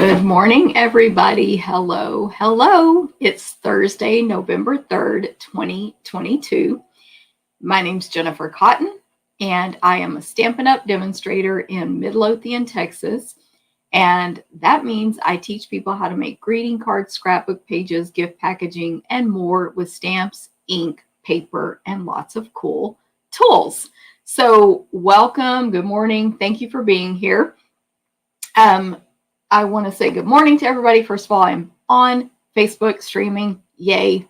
Good morning, everybody. Hello, hello. It's Thursday, November 3rd, 2022. My name's Jennifer Cotton, and I am a Stampin' Up! Demonstrator in Midlothian, Texas. And that means I teach people how to make greeting cards, scrapbook pages, gift packaging, and more with stamps, ink, paper, and lots of cool tools. So welcome, good morning. Thank you for being here. I want to say good morning to everybody. First of all, I'm on Facebook streaming. Yay.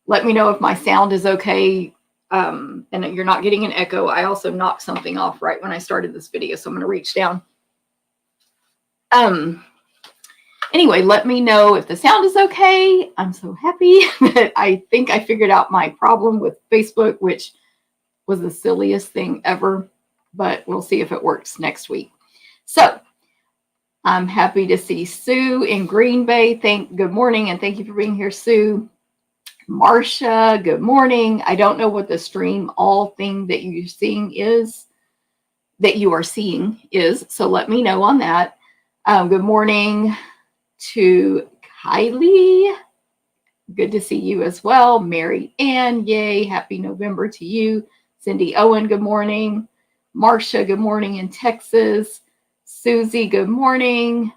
Let me know if my sound is okay and you're not getting an echo. I also knocked something off right when I started this video, so I'm going to reach down. Anyway, let me know if the sound is okay. I'm so happy that I think I figured out my problem with Facebook, which was the silliest thing ever, but we'll see if it works next week. So I'm happy to see Sue in Green Bay. Good morning, and thank you for being here, Sue. Marcia, good morning. I don't know what the stream all thing that you're seeing is, so let me know on that. Good morning to Kylie. Good to see you as well. Mary Ann, yay. Happy November to you. Cindy Owen, good morning. Marcia, good morning in Texas. Susie, good morning.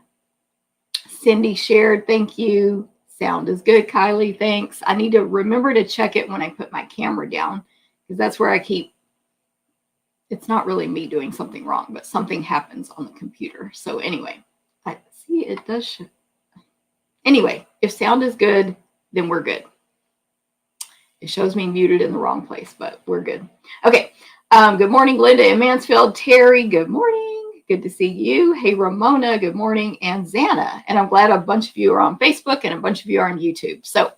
Cindy shared, thank you. Sound is good, Kylie, thanks. I need to remember to check it when I put my camera down, because that's where it's not really me doing something wrong, but something happens on the computer. So anyway, I see it does. Anyway, if sound is good, then we're good. It shows me muted in the wrong place, but we're good. Okay. Good morning, Linda in Mansfield. Terry, good morning. Good to see you. Hey, Ramona, good morning. And Xana. And I'm glad a bunch of you are on Facebook and a bunch of you are on YouTube. So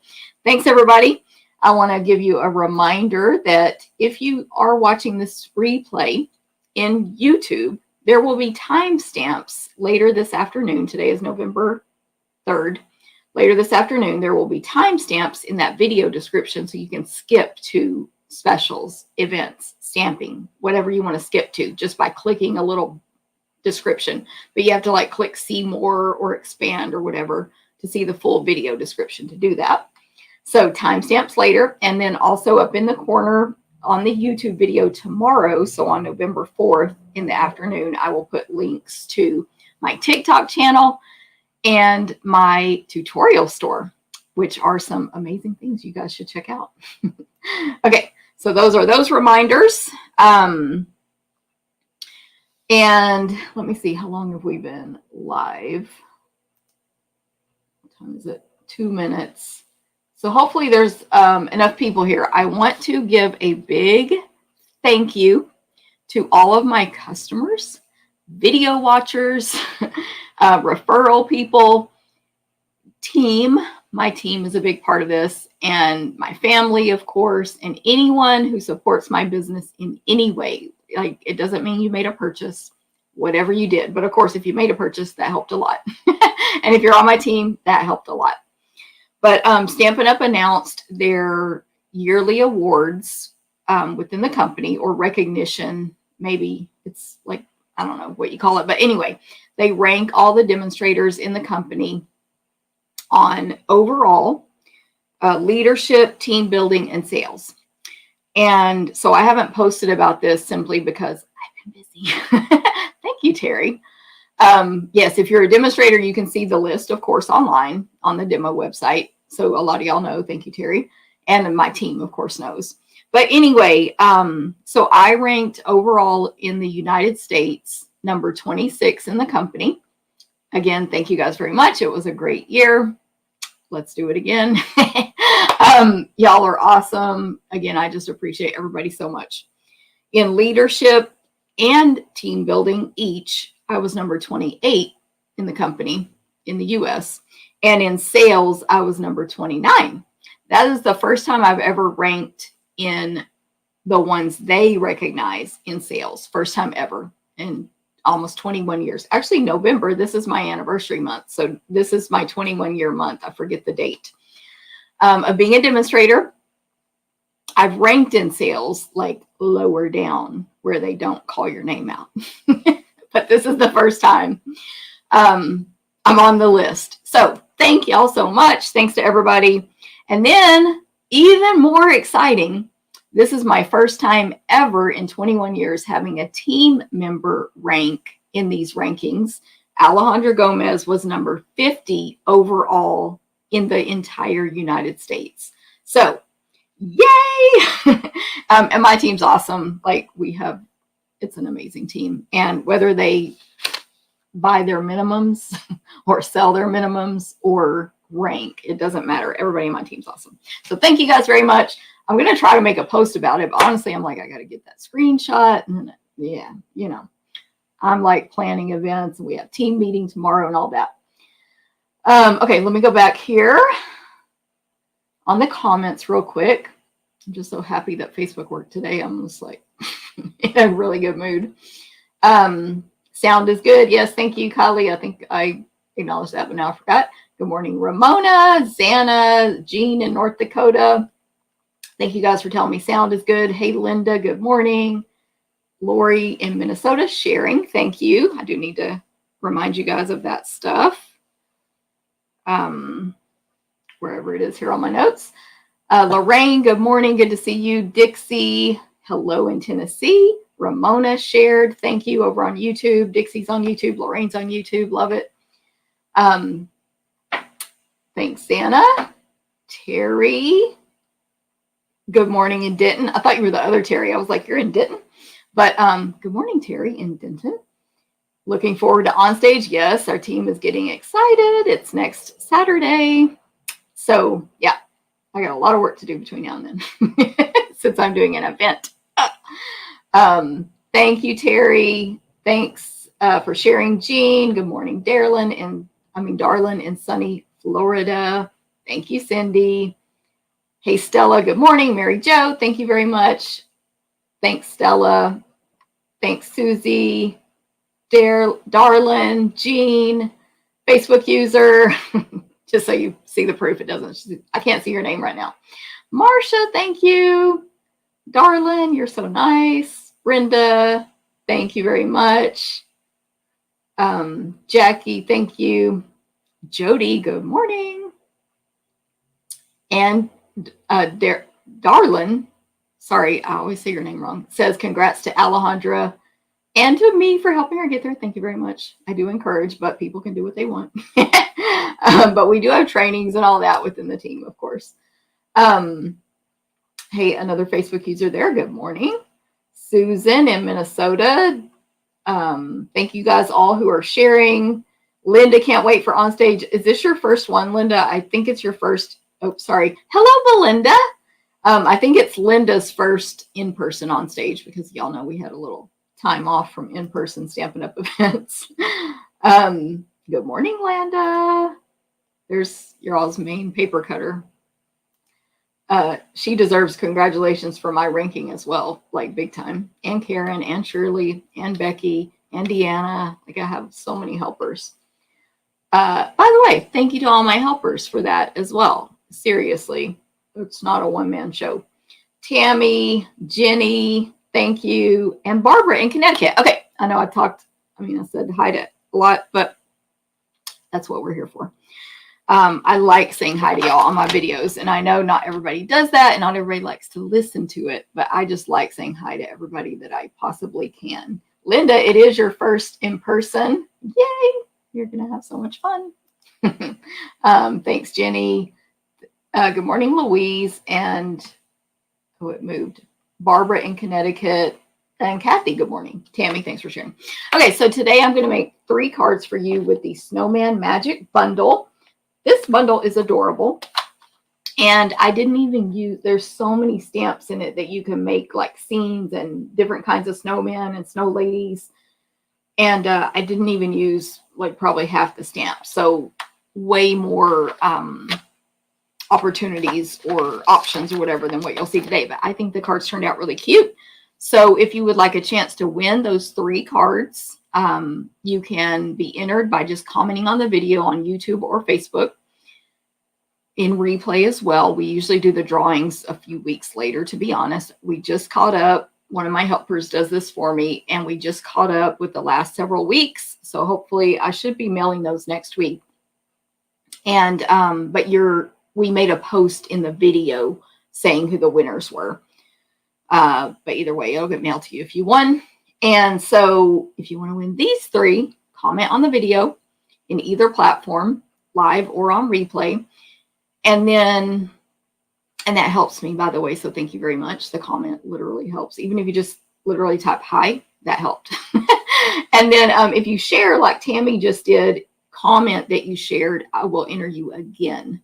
thanks, everybody. I want to give you a reminder that if you are watching this replay in YouTube, there will be timestamps later this afternoon. Today is November 3rd. Later this afternoon, there will be timestamps in that video description so you can skip to specials, events, stamping, whatever you want to skip to just by clicking a little description. But you have to click see more or expand or whatever to see the full video description to do that. So timestamps later, and then also up in the corner on the YouTube video tomorrow, so on November 4th in the afternoon, I will put links to my TikTok channel and my tutorial store, which are some amazing things you guys should check out. Okay, so those are those reminders. And let me see, how long have we been live? What time is it? 2 minutes. So hopefully there's enough people here. I want to give a big thank you to all of my customers, video watchers, referral people, team. My team is a big part of this, and my family, of course, and anyone who supports my business in any way. It doesn't mean you made a purchase, whatever you did. But of course, if you made a purchase, that helped a lot. And if you're on my team, that helped a lot. But Stampin' Up! Announced their yearly awards within the company, or recognition. Maybe it's I don't know what you call it. But anyway, they rank all the demonstrators in the company on overall leadership, team building, and sales. And so I haven't posted about this simply because I've been busy. Thank you, Terry. Yes, if you're a demonstrator, you can see the list, of course, online on the demo website. So a lot of y'all know. Thank you, Terry. And my team, of course, knows. But anyway, so I ranked overall in the United States number 26 in the company. Again, thank you guys very much. It was a great year. Let's do it again. Y'all are awesome. Again, I just appreciate everybody so much. In leadership and team building each, I was number 28 in the company in the US. And in sales, I was number 29. That is the first time I've ever ranked in the ones they recognize in sales. First time ever in almost 21 years. Actually, November, this is my anniversary month. So this is my 21-year month. I forget the date. Of being a demonstrator, I've ranked in sales lower down where they don't call your name out. But this is the first time. I'm on the list. So thank y'all so much. Thanks to everybody. And then even more exciting, this is my first time ever in 21 years having a team member rank in these rankings. Alejandra Gomez was number 50 overall in the entire United States. So yay! And my team's awesome. Like it's an amazing team. And whether they buy their minimums or sell their minimums or rank, it doesn't matter. Everybody on my team's awesome. So thank you guys very much. I'm going to try to make a post about it, but honestly, I'm like, I got to get that screenshot. And yeah, you know, I'm like planning events and we have team meeting tomorrow and all that. Okay, let me go back here on the comments real quick. I'm just so happy that Facebook worked today. I'm just like in a really good mood. Sound is good. Yes, thank you, Kylie. I think I acknowledged that, but now I forgot. Good morning, Ramona, Xana, Jean in North Dakota. Thank you guys for telling me sound is good. Hey, Linda, good morning. Lori in Minnesota sharing. Thank you. I do need to remind you guys of that stuff. Wherever it is here on my notes. Lorraine, good morning. Good to see you. Dixie, hello in Tennessee. Ramona shared. Thank you over on YouTube. Dixie's on YouTube. Lorraine's on YouTube. Love it. Thanks, Santa. Terry, good morning in Denton. I thought you were the other Terry. I was like, you're in Denton. But good morning, Terry in Denton. Looking forward to Onstage. Yes, our team is getting excited. It's next Saturday. So, yeah, I got a lot of work to do between now and then since I'm doing an event. Thank you, Terry. Thanks for sharing, Jean. Good morning, Darlin in sunny Florida. Thank you, Cindy. Hey, Stella. Good morning, Mary Jo. Thank you very much. Thanks, Stella. Thanks, Susie. Darlin, Jean, Facebook user. Just so you see the proof. I can't see your name right now. Marsha, thank you. Darlin, you're so nice. Brenda, thank you very much. Jackie, thank you. Jody, good morning. And Darlin, sorry, I always say your name wrong, says congrats to Alejandra and to me for helping her get there. Thank you very much. I do encourage, but people can do what they want. But we do have trainings and all that within the team, of course. Hey, another Facebook user there. Good morning. Susan in Minnesota. Thank you guys all who are sharing. Linda, can't wait for Onstage. Is this your first one, Linda? I think it's your first. Oh, sorry. Hello, Belinda. I think it's Linda's first in-person Onstage because y'all know we had a little time off from in-person Stampin' Up events. Good morning, Landa. There's your all's main paper cutter. She deserves congratulations for my ranking as well, like big time. And Karen and Shirley and Becky and Deanna. Like I have so many helpers. By the way, thank you to all my helpers for that as well. Seriously, it's not a one-man show. Tammy, Jenny, thank you. And Barbara in Connecticut. Okay, I know I said hi to a lot, but that's what we're here for. I like saying hi to y'all on my videos, and I know not everybody does that, and not everybody likes to listen to it, but I just like saying hi to everybody that I possibly can. Linda, it is your first in person. Yay! You're going to have so much fun. Thanks, Jenny. Good morning, Louise, and it moved. Barbara in Connecticut, and Kathy, good morning. Tammy, thanks for sharing. Okay, so today I'm going to make 3 cards for you with the Snowman Magic Bundle. This bundle is adorable, and I didn't even use, there's so many stamps in it that you can make like scenes and different kinds of snowmen and snow ladies, and I didn't even use like probably half the stamps, so way more opportunities or options or whatever than what you'll see today, but I think the cards turned out really cute. So if you would like a chance to win those 3 cards, you can be entered by just commenting on the video on YouTube or Facebook. In replay as well. We usually do the drawings a few weeks later, to be honest. We just caught up. one of my helpers does this for me, and we just caught up with the last several weeks. So hopefully I should be mailing those next week. And but we made a post in the video saying who the winners were. But either way, it'll get mailed to you if you won. And so if you want to win these 3, comment on the video in either platform, live or on replay. And that helps me, by the way. So thank you very much. The comment literally helps. Even if you just literally type hi, that helped. And then if you share like Tammy just did, comment that you shared, I will enter you again.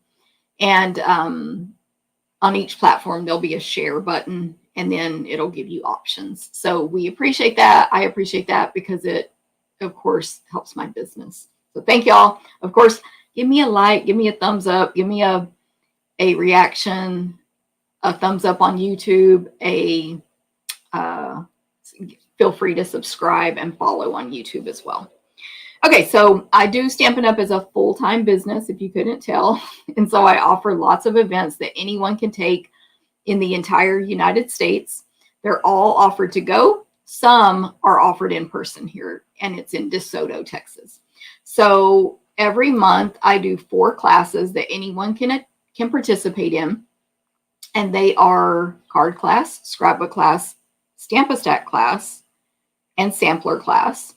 And on each platform, there'll be a share button, and then it'll give you options. So we appreciate that. I appreciate that because it, of course, helps my business. So thank y'all. Of course, give me a like, give me a thumbs up, give me a reaction, a thumbs up on YouTube, feel free to subscribe and follow on YouTube as well. Okay, so I do Stampin' Up! As a full-time business, if you couldn't tell. And so I offer lots of events that anyone can take in the entire United States. They're all offered to go. Some are offered in person here, and it's in DeSoto, Texas. So every month I do 4 classes that anyone can participate in. And they are card class, scrapbook class, Stamp-A-Stack class, and sampler class.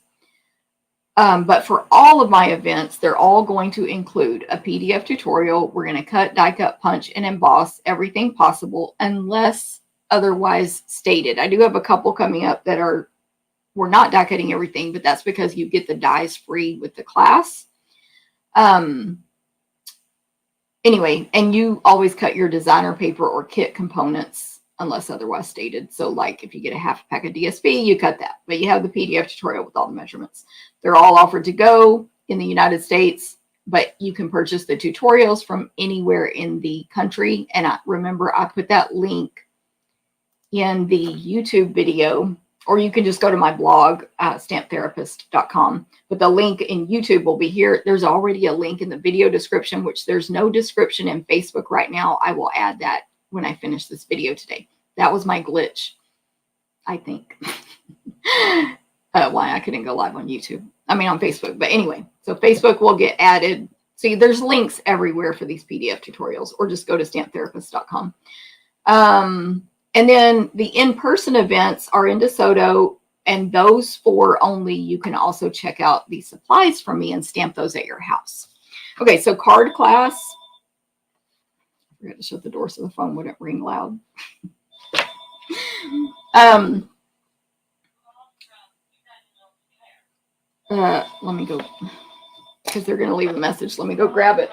But for all of my events, they're all going to include a PDF tutorial. We're going to cut, die cut, punch, and emboss everything possible unless otherwise stated. I do have a couple coming up that we're not die cutting everything, but that's because you get the dies free with the class. Anyway, and you always cut your designer paper or kit components unless otherwise stated. So like if you get a half pack of DSP, you cut that, but you have the PDF tutorial with all the measurements. They're all offered to go in the United States, but you can purchase the tutorials from anywhere in the country. And remember, I put that link in the YouTube video, or you can just go to my blog, stamптherapist.com. But the link in YouTube will be here. There's already a link in the video description, which there's no description in Facebook right now. I will add that when I finish this video today. That was my glitch, I think. Why I couldn't go live on YouTube. I mean, on Facebook. But anyway, so Facebook will get added. See, there's links everywhere for these PDF tutorials, or just go to stamптherapist.com. And then the in-person events are in DeSoto, and those 4 only, you can also check out the supplies from me and stamp those at your house. Okay, so card class. I forgot to shut the door so the phone wouldn't ring loud. Let me go, because they're going to leave a message. Let me go grab it.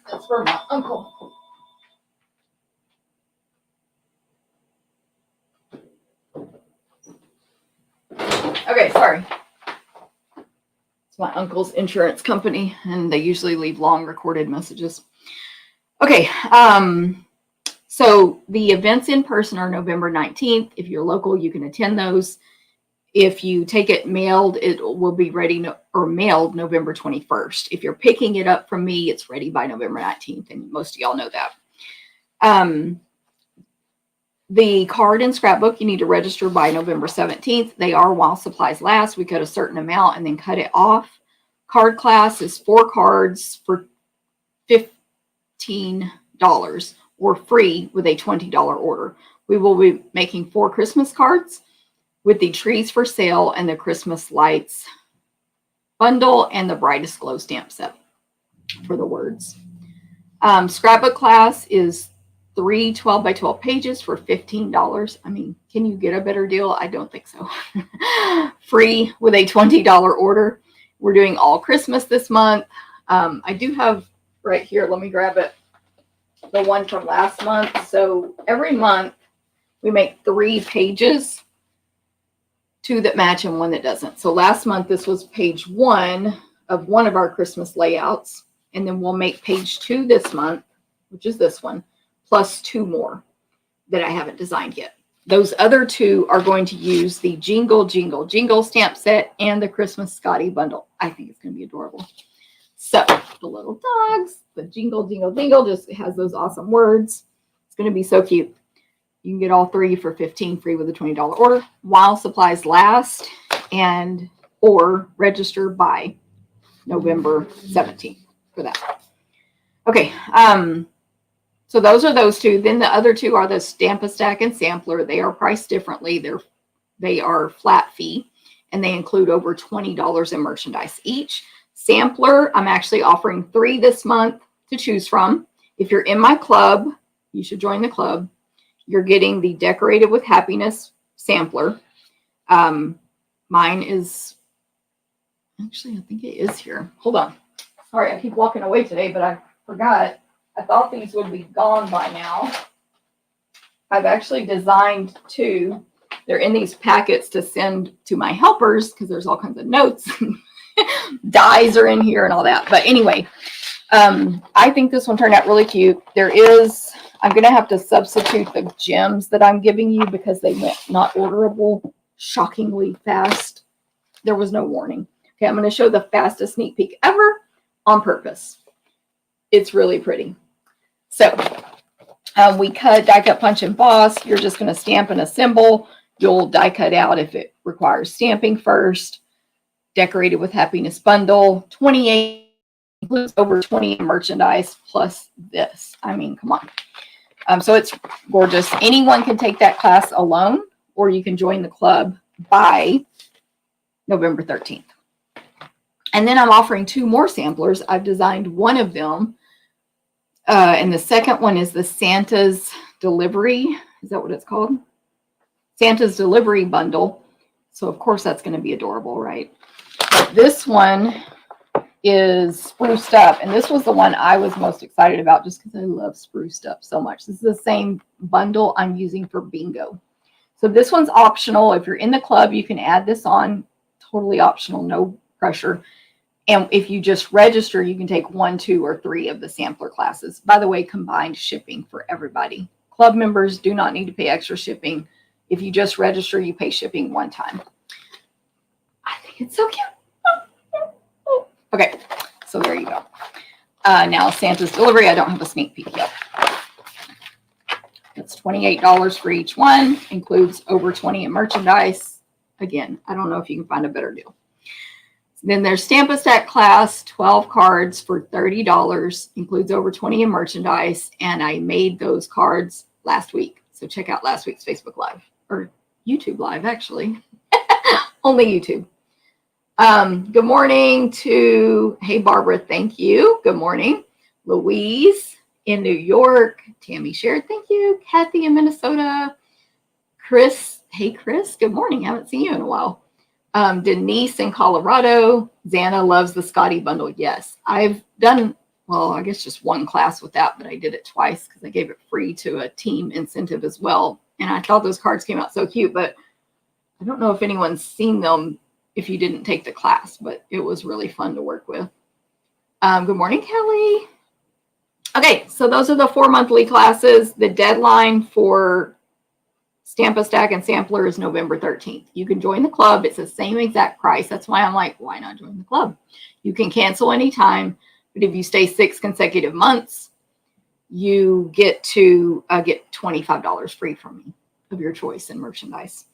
That's for my uncle. Okay, sorry. It's my uncle's insurance company, and they usually leave long recorded messages. Okay, so the events in person are November 19th. If you're local, you can attend those. If you take it mailed, it will be ready or mailed November 21st. If you're picking it up from me, it's ready by November 19th, and most of y'all know that. The card and scrapbook, you need to register by November 17th. They are while supplies last. We cut a certain amount and then cut it off. Card class is 4 cards for $15 or free with a $20 order. We will be making 4 Christmas cards with the trees for sale and the Christmas lights bundle and the brightest glow stamp set for the words. Scrapbook class is 3 12 by 12 pages for $15. I mean, can you get a better deal? I don't think so. Free with a $20 order. We're doing all Christmas this month. I do have right here, let me grab it, the one from last month. So every month we make 3 pages, 2 that match and 1 that doesn't. So last month, this was page 1 of one of our Christmas layouts. And then we'll make page 2 this month, which is this one, plus 2 more that I haven't designed yet. Those other 2 are going to use the Jingle, Jingle, Jingle stamp set and the Christmas Scotty bundle. I think it's going to be adorable. So the little dogs, the Jingle, Jingle, Jingle just has those awesome words. It's going to be so cute. You can get all 3 for $15 free with a $20 order while supplies last, and or register by November 17th for that. Okay, so those are those two. Then the other two are the Stamp-A-Stack and Sampler. They are priced differently. They are flat fee, and they include over $20 in merchandise each. Sampler, I'm actually offering 3 this month to choose from. If you're in my club, you should join the club. You're getting the Decorated with Happiness sampler. Mine is, actually, I think it is here. Hold on. Sorry, I keep walking away today, but I forgot. I thought these would be gone by now. I've actually designed 2. They're in these packets to send to my helpers because there's all kinds of notes. Dies are in here and all that. But anyway, I think this one turned out really cute. I'm going to have to substitute the gems that I'm giving you because they went not orderable shockingly fast. There was no warning. Okay, I'm going to show the fastest sneak peek ever on purpose. It's really pretty. So we cut, die cut, punch, emboss. You're just going to stamp and assemble. You'll die cut out if it requires stamping first. Decorated with Happiness bundle. 28 includes over 20 merchandise plus this. I mean, come on. So it's gorgeous. Anyone can take that class alone, or you can join the club by November 13th. And then I'm offering 2 more samplers. I've designed one of them. And the second one is the Santa's Delivery. Is that what it's called? Santa's Delivery Bundle. So, of course, that's going to be adorable, right? But this one is spruced up. And this was the one I was most excited about just because I love spruced up so much. This is the same bundle I'm using for bingo. So this one's optional. If you're in the club, you can add this on. Totally optional, no pressure. And if you just register, you can take 1, 2, or 3 of the sampler classes. By the way, combined shipping for everybody. Club members do not need to pay extra shipping. If you just register, you pay shipping 1 time. I think it's so cute. Okay, so there you go. Now Santa's Delivery, I don't have a sneak peek yet. It's $28 for each one. Includes over 20 in merchandise. Again, I don't know if you can find a better deal. Then there's Stamp-A-Stack class, 12 cards for $30. Includes over 20 in merchandise. And I made those cards last week. So check out last week's Facebook Live. Or YouTube Live, actually. Only YouTube. Good morning to, hey, Barbara, thank you. Good morning. Louise in New York. Tammy shared, thank you. Kathy in Minnesota. Chris, hey, Chris, good morning. Haven't seen you in a while. Denise in Colorado. Xana loves the Scotty bundle. Yes, I've done, well, I guess just 1 class with that, but I did it twice because I gave it free to a team incentive as well. And I thought those cards came out so cute, but I don't know if anyone's seen them if you didn't take the class, but it was really fun to work with. Good morning, Kelly. Okay, so those are the 4 monthly classes. The deadline for Stamp-A-Stack and Sampler is November 13th. You can join the club. It's the same exact price. That's why I'm like, why not join the club? You can cancel anytime, but if you stay 6 consecutive months, you get to get $25 free from me of your choice in merchandise.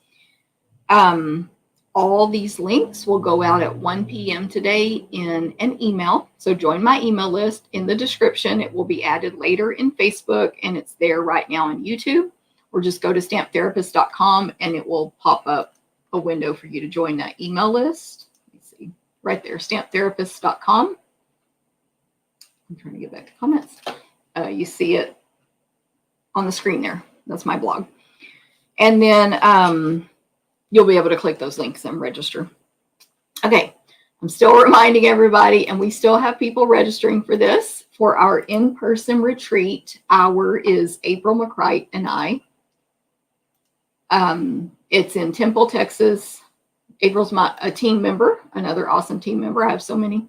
All these links will go out at 1 p.m. today in an email. So join my email list in the description. It will be added later in Facebook, and it's there right now on YouTube. Or just go to stamptherapist.com and it will pop up a window for you to join that email list. Let me see. Right there, stamptherapist.com. I'm trying to get back to comments. You see it on the screen there. That's my blog. And then you'll be able to click those links and register. Okay, I'm still reminding everybody, and we still have people registering for this. For our in-person retreat, is April McCright and I. It's in Temple, Texas. April's a team member, another awesome team member. I have so many.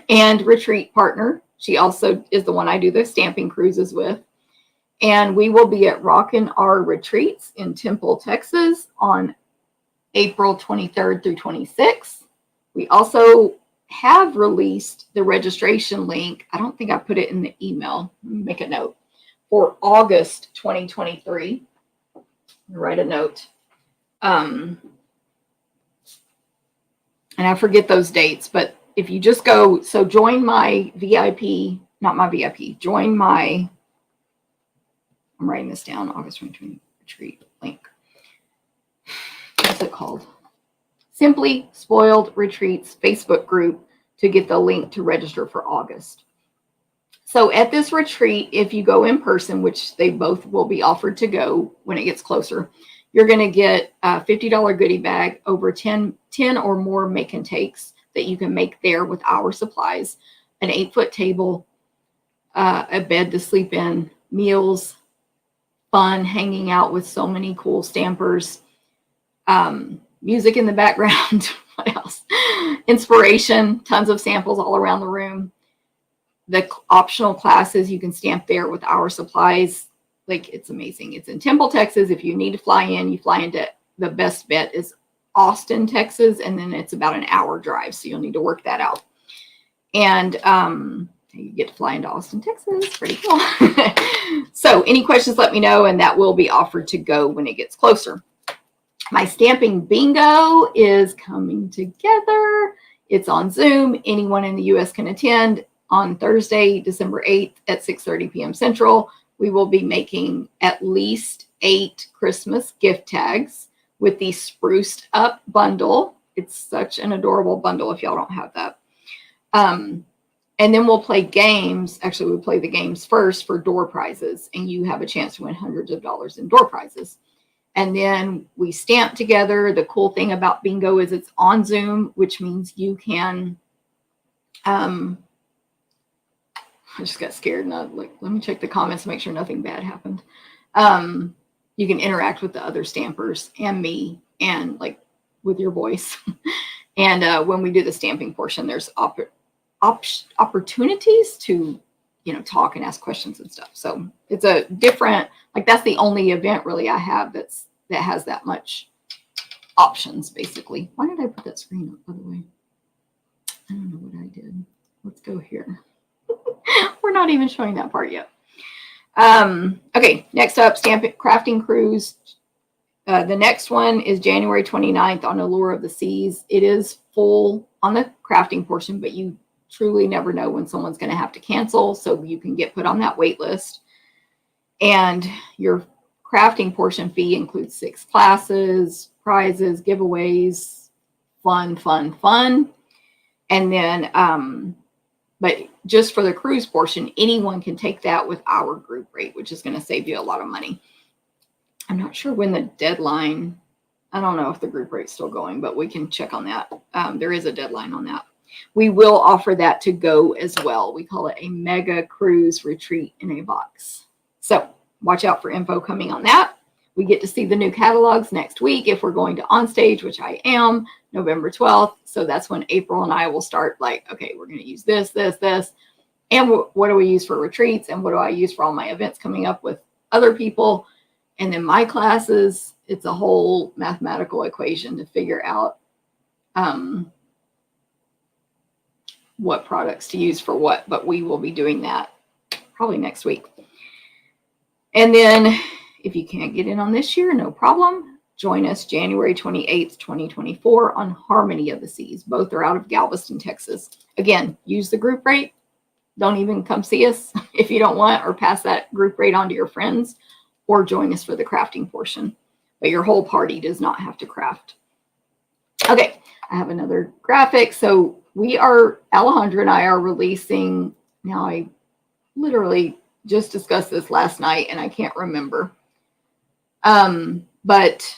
And retreat partner. She also is the one I do the stamping cruises with. And we will be at Rockin' Our Retreats in Temple, Texas on April 23rd through 26th. We also have released the registration link. I don't think I put it in the email. Let me make a note. For August 2023. Write a note. And I forget those dates, but if you just go, so join my VIP, not my VIP, join my, I'm writing this down, August 2020 retreat link. What's it called? Simply Spoiled Retreats Facebook group to get the link to register for August. So at this retreat, if you go in person, which they both will be offered to go when it gets closer, you're going to get a $50 goodie bag, over 10 or more make and takes that you can make there with our supplies, an 8-foot table, a bed to sleep in, meals, fun, hanging out with so many cool stampers, music in the background, what else? Inspiration, tons of samples all around the room. The optional classes you can stamp there with our supplies. Like, it's amazing. It's in Temple, Texas. If you need to fly in, you fly into, the best bet is Austin, Texas, and then it's about an hour drive, so you'll need to work that out. And you get to fly into Austin, Texas. Pretty cool. So any questions, let me know, and that will be offered to go when it gets closer. My stamping bingo is coming together. It's on Zoom. Anyone in the U.S. can attend on Thursday, December 8th at 6:30 p.m. Central. We will be making at least 8 Christmas gift tags with the spruced up bundle. It's such an adorable bundle if y'all don't have that. And then we'll play games. Actually, we'll play the games first for door prizes, and you have a chance to win hundreds of dollars in door prizes. And then we stamp together. The cool thing about bingo is it's on Zoom, which means you can, I just got scared and I like, let me check the comments to make sure nothing bad happened. You can interact with the other stampers and me, and like with your voice. And when we do the stamping portion, there's opportunities to, talk and ask questions and stuff. So it's a different, like, that's the only event really I have that has that much options, basically. Why did I put that screen up, by the way? I don't know what I did. Let's go here. We're not even showing that part yet. Okay, next up, crafting cruise. The next one is January 29th on Allure of the Seas. It is full on the crafting portion, but you truly never know when someone's going to have to cancel, so you can get put on that wait list. And your crafting portion fee includes 6 classes, prizes, giveaways, fun. And then, but just for the cruise portion, anyone can take that with our group rate, which is going to save you a lot of money. I'm not sure when the deadline, I don't know if the group rate's still going, but we can check on that. There is a deadline on that. We will offer that to go as well. We call it a mega cruise retreat in a box. So watch out for info coming on that. We get to see the new catalogs next week if we're going to Onstage, which I am, November 12th. So that's when April and I will start like, okay, we're going to use this. And what do we use for retreats? And what do I use for all my events coming up with other people? And then my classes, it's a whole mathematical equation to figure out what products to use for what, but we will be doing that probably next week. And then if you can't get in on this year, no problem. Join us January 28th, 2024 on Harmony of the Seas. Both are out of Galveston, Texas. Again, use the group rate. Don't even come see us if you don't want, or pass that group rate on to your friends, or join us for the crafting portion. But your whole party does not have to craft. Okay, I have another graphic. So Alejandra and I are releasing, now I literally just discussed this last night and I can't remember. But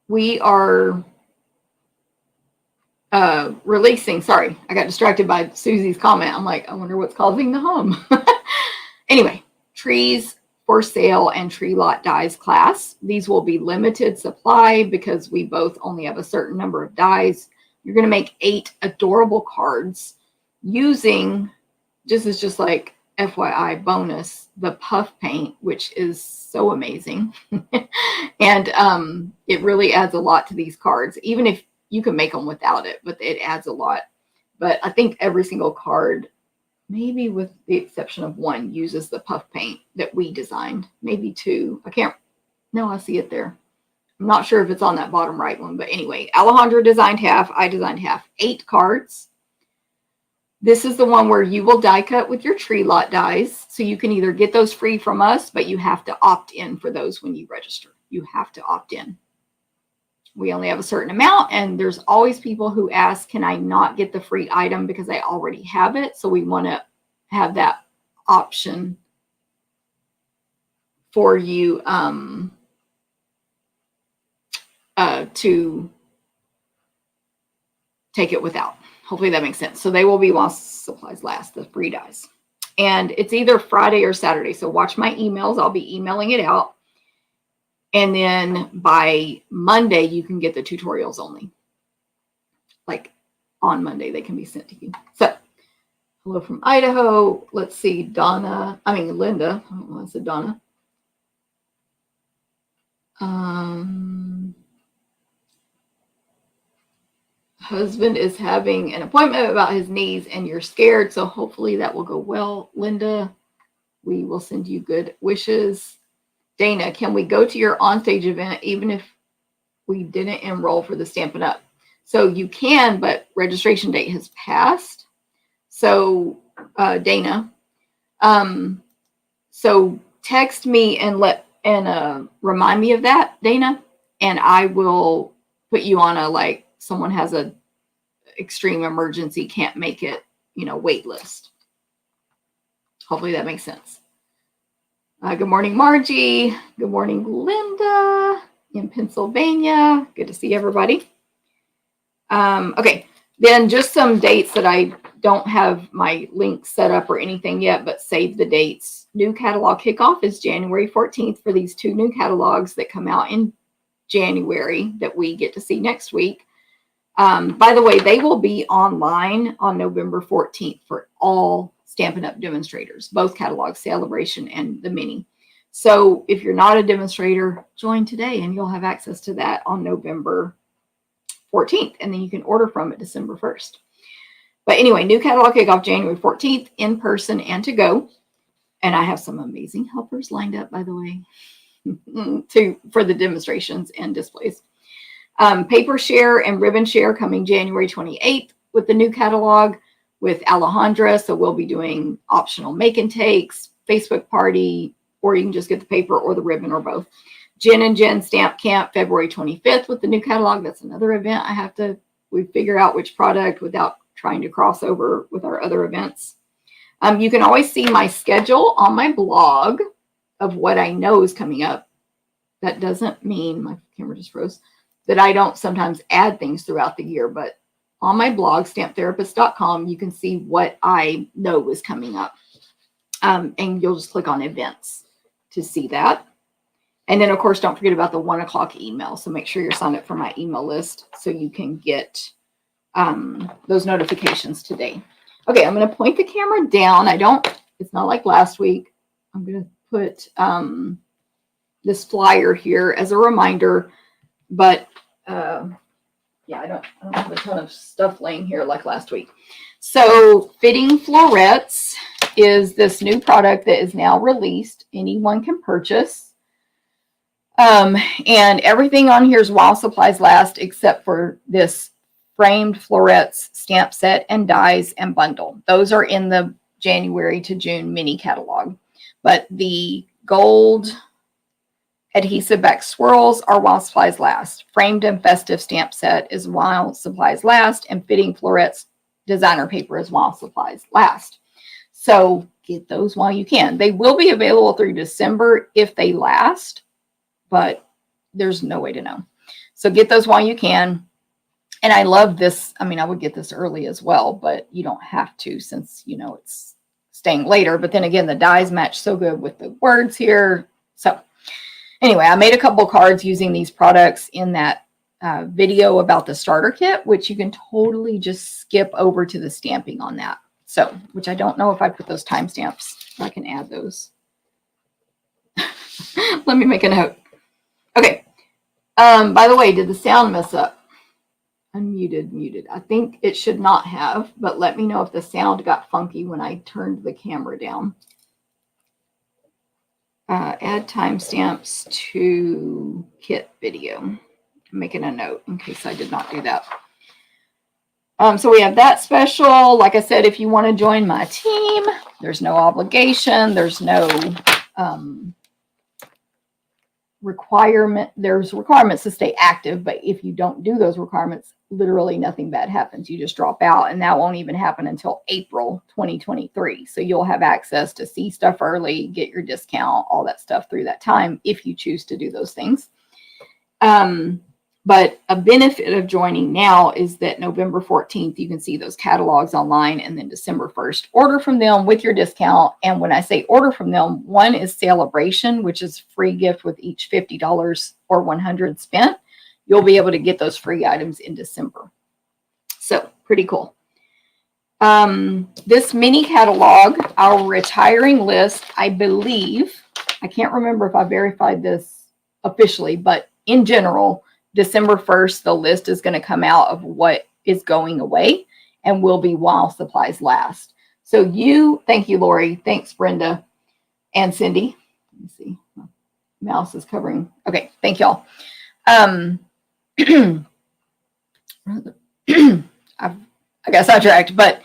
we are releasing, sorry, I got distracted by Susie's comment. I'm like, I wonder what's causing the hum. Anyway, trees for sale and tree lot dies class. These will be limited supply because we both only have a certain number of dies. You're going to make 8 adorable cards using, this is just like FYI bonus, the puff paint, which is so amazing. And it really adds a lot to these cards, even if you can make them without it, but it adds a lot. But I think every single card, maybe with the exception of one, uses the puff paint that we designed. Maybe 2. I can't No, I see it there. I'm not sure if it's on that bottom right one, but anyway, Alejandra designed half. I designed half. 8 cards. This is the one where you will die cut with your tree lot dies. So you can either get those free from us, but you have to opt in for those when you register. You have to opt in. We only have a certain amount, and there's always people who ask, can I not get the free item because I already have it? So we want to have that option for you to take it without. Hopefully that makes sense. So they will be while supplies last, the free dies. And it's either Friday or Saturday. So watch my emails. I'll be emailing it out. And then by Monday, you can get the tutorials only. Like on Monday, they can be sent to you. So hello from Idaho. Let's see, Linda. I don't know, I said Donna. Husband is having an appointment about his knees and you're scared. So hopefully that will go well. Linda, we will send you good wishes. Dana, can we go to your onstage event even if we didn't enroll for the Stampin' Up? So you can, but registration date has passed. So Dana, so text me and remind me of that, Dana, and I will put you on a, like, someone has a extreme emergency, can't make it, wait list. Hopefully that makes sense. Good morning, Margie. Good morning, Linda in Pennsylvania. Good to see everybody. Okay, then just some dates that I don't have my link set up or anything yet, but save the dates. New catalog kickoff is January 14th for these 2 new catalogs that come out in January that we get to see next week. By the way, they will be online on November 14th for all Stampin' Up! Demonstrators, both catalogs, Celebration and the Mini. So if you're not a demonstrator, join today and you'll have access to that on November 14th. And then you can order from it December 1st. But anyway, new catalog kickoff January 14th, in person and to go. And I have some amazing helpers lined up, by the way, for the demonstrations and displays. Paper share and ribbon share coming January 28th with the new catalog with Alejandra. So we'll be doing optional make and takes, Facebook party, or you can just get the paper or the ribbon or both. Jen and Jen Stamp Camp February 25th with the new catalog. That's another event we figure out which product without trying to cross over with our other events. You can always see my schedule on my blog of what I know is coming up. That doesn't mean, my camera just froze, that I don't sometimes add things throughout the year, but on my blog, stamptherapist.com, you can see what I know is coming up. And you'll just click on events to see that. And then, of course, don't forget about the 1 o'clock email. So make sure you're signed up for my email list so you can get those notifications today. Okay, I'm going to point the camera down. It's not like last week. I'm going to put this flyer here as a reminder, but yeah, I don't have a ton of stuff laying here like last week. So fitting florets is this new product that is now released. Anyone can purchase. And everything on here is while supplies last, except for this framed florets stamp set and dies and bundle. Those are in the January to June mini catalog. But the gold adhesive back swirls are while supplies last. Framed and festive stamp set is while supplies last. And fitting florets designer paper is while supplies last. So get those while you can. They will be available through December if they last, but there's no way to know. So get those while you can. And I love this. I mean, I would get this early as well, but you don't have to since, it's staying later. But then again, the dies match so good with the words here. So anyway, I made a couple cards using these products in that video about the starter kit, which you can totally just skip over to the stamping on that. So, which I don't know if I put those timestamps. I can add those. Let me make a note. Okay. By the way, did the sound mess up? Muted. I think it should not have, but let me know if the sound got funky when I turned the camera down. Add timestamps to kit video. I'm making a note in case I did not do that. So we have that special. Like I said, if you want to join my team, there's no obligation. There's no requirement. There's requirements to stay active, but if you don't do those requirements, literally nothing bad happens. You just drop out, and that won't even happen until April 2023. So you'll have access to see stuff early, get your discount, all that stuff through that time if you choose to do those things. But a benefit of joining now is that November 14th, you can see those catalogs online, and then December 1st, order from them with your discount. And when I say order from them, one is Celebration, which is free gift with each $50 or $100 spent. You'll be able to get those free items in December. So pretty cool. This mini catalog, our retiring list, I believe, I can't remember if I verified this officially, but in general, December 1st, the list is going to come out of what is going away and will be while supplies last. So thank you, Lori. Thanks, Brenda and Cindy. Let me see. My mouse is covering. Okay. Thank y'all. I got sidetracked, but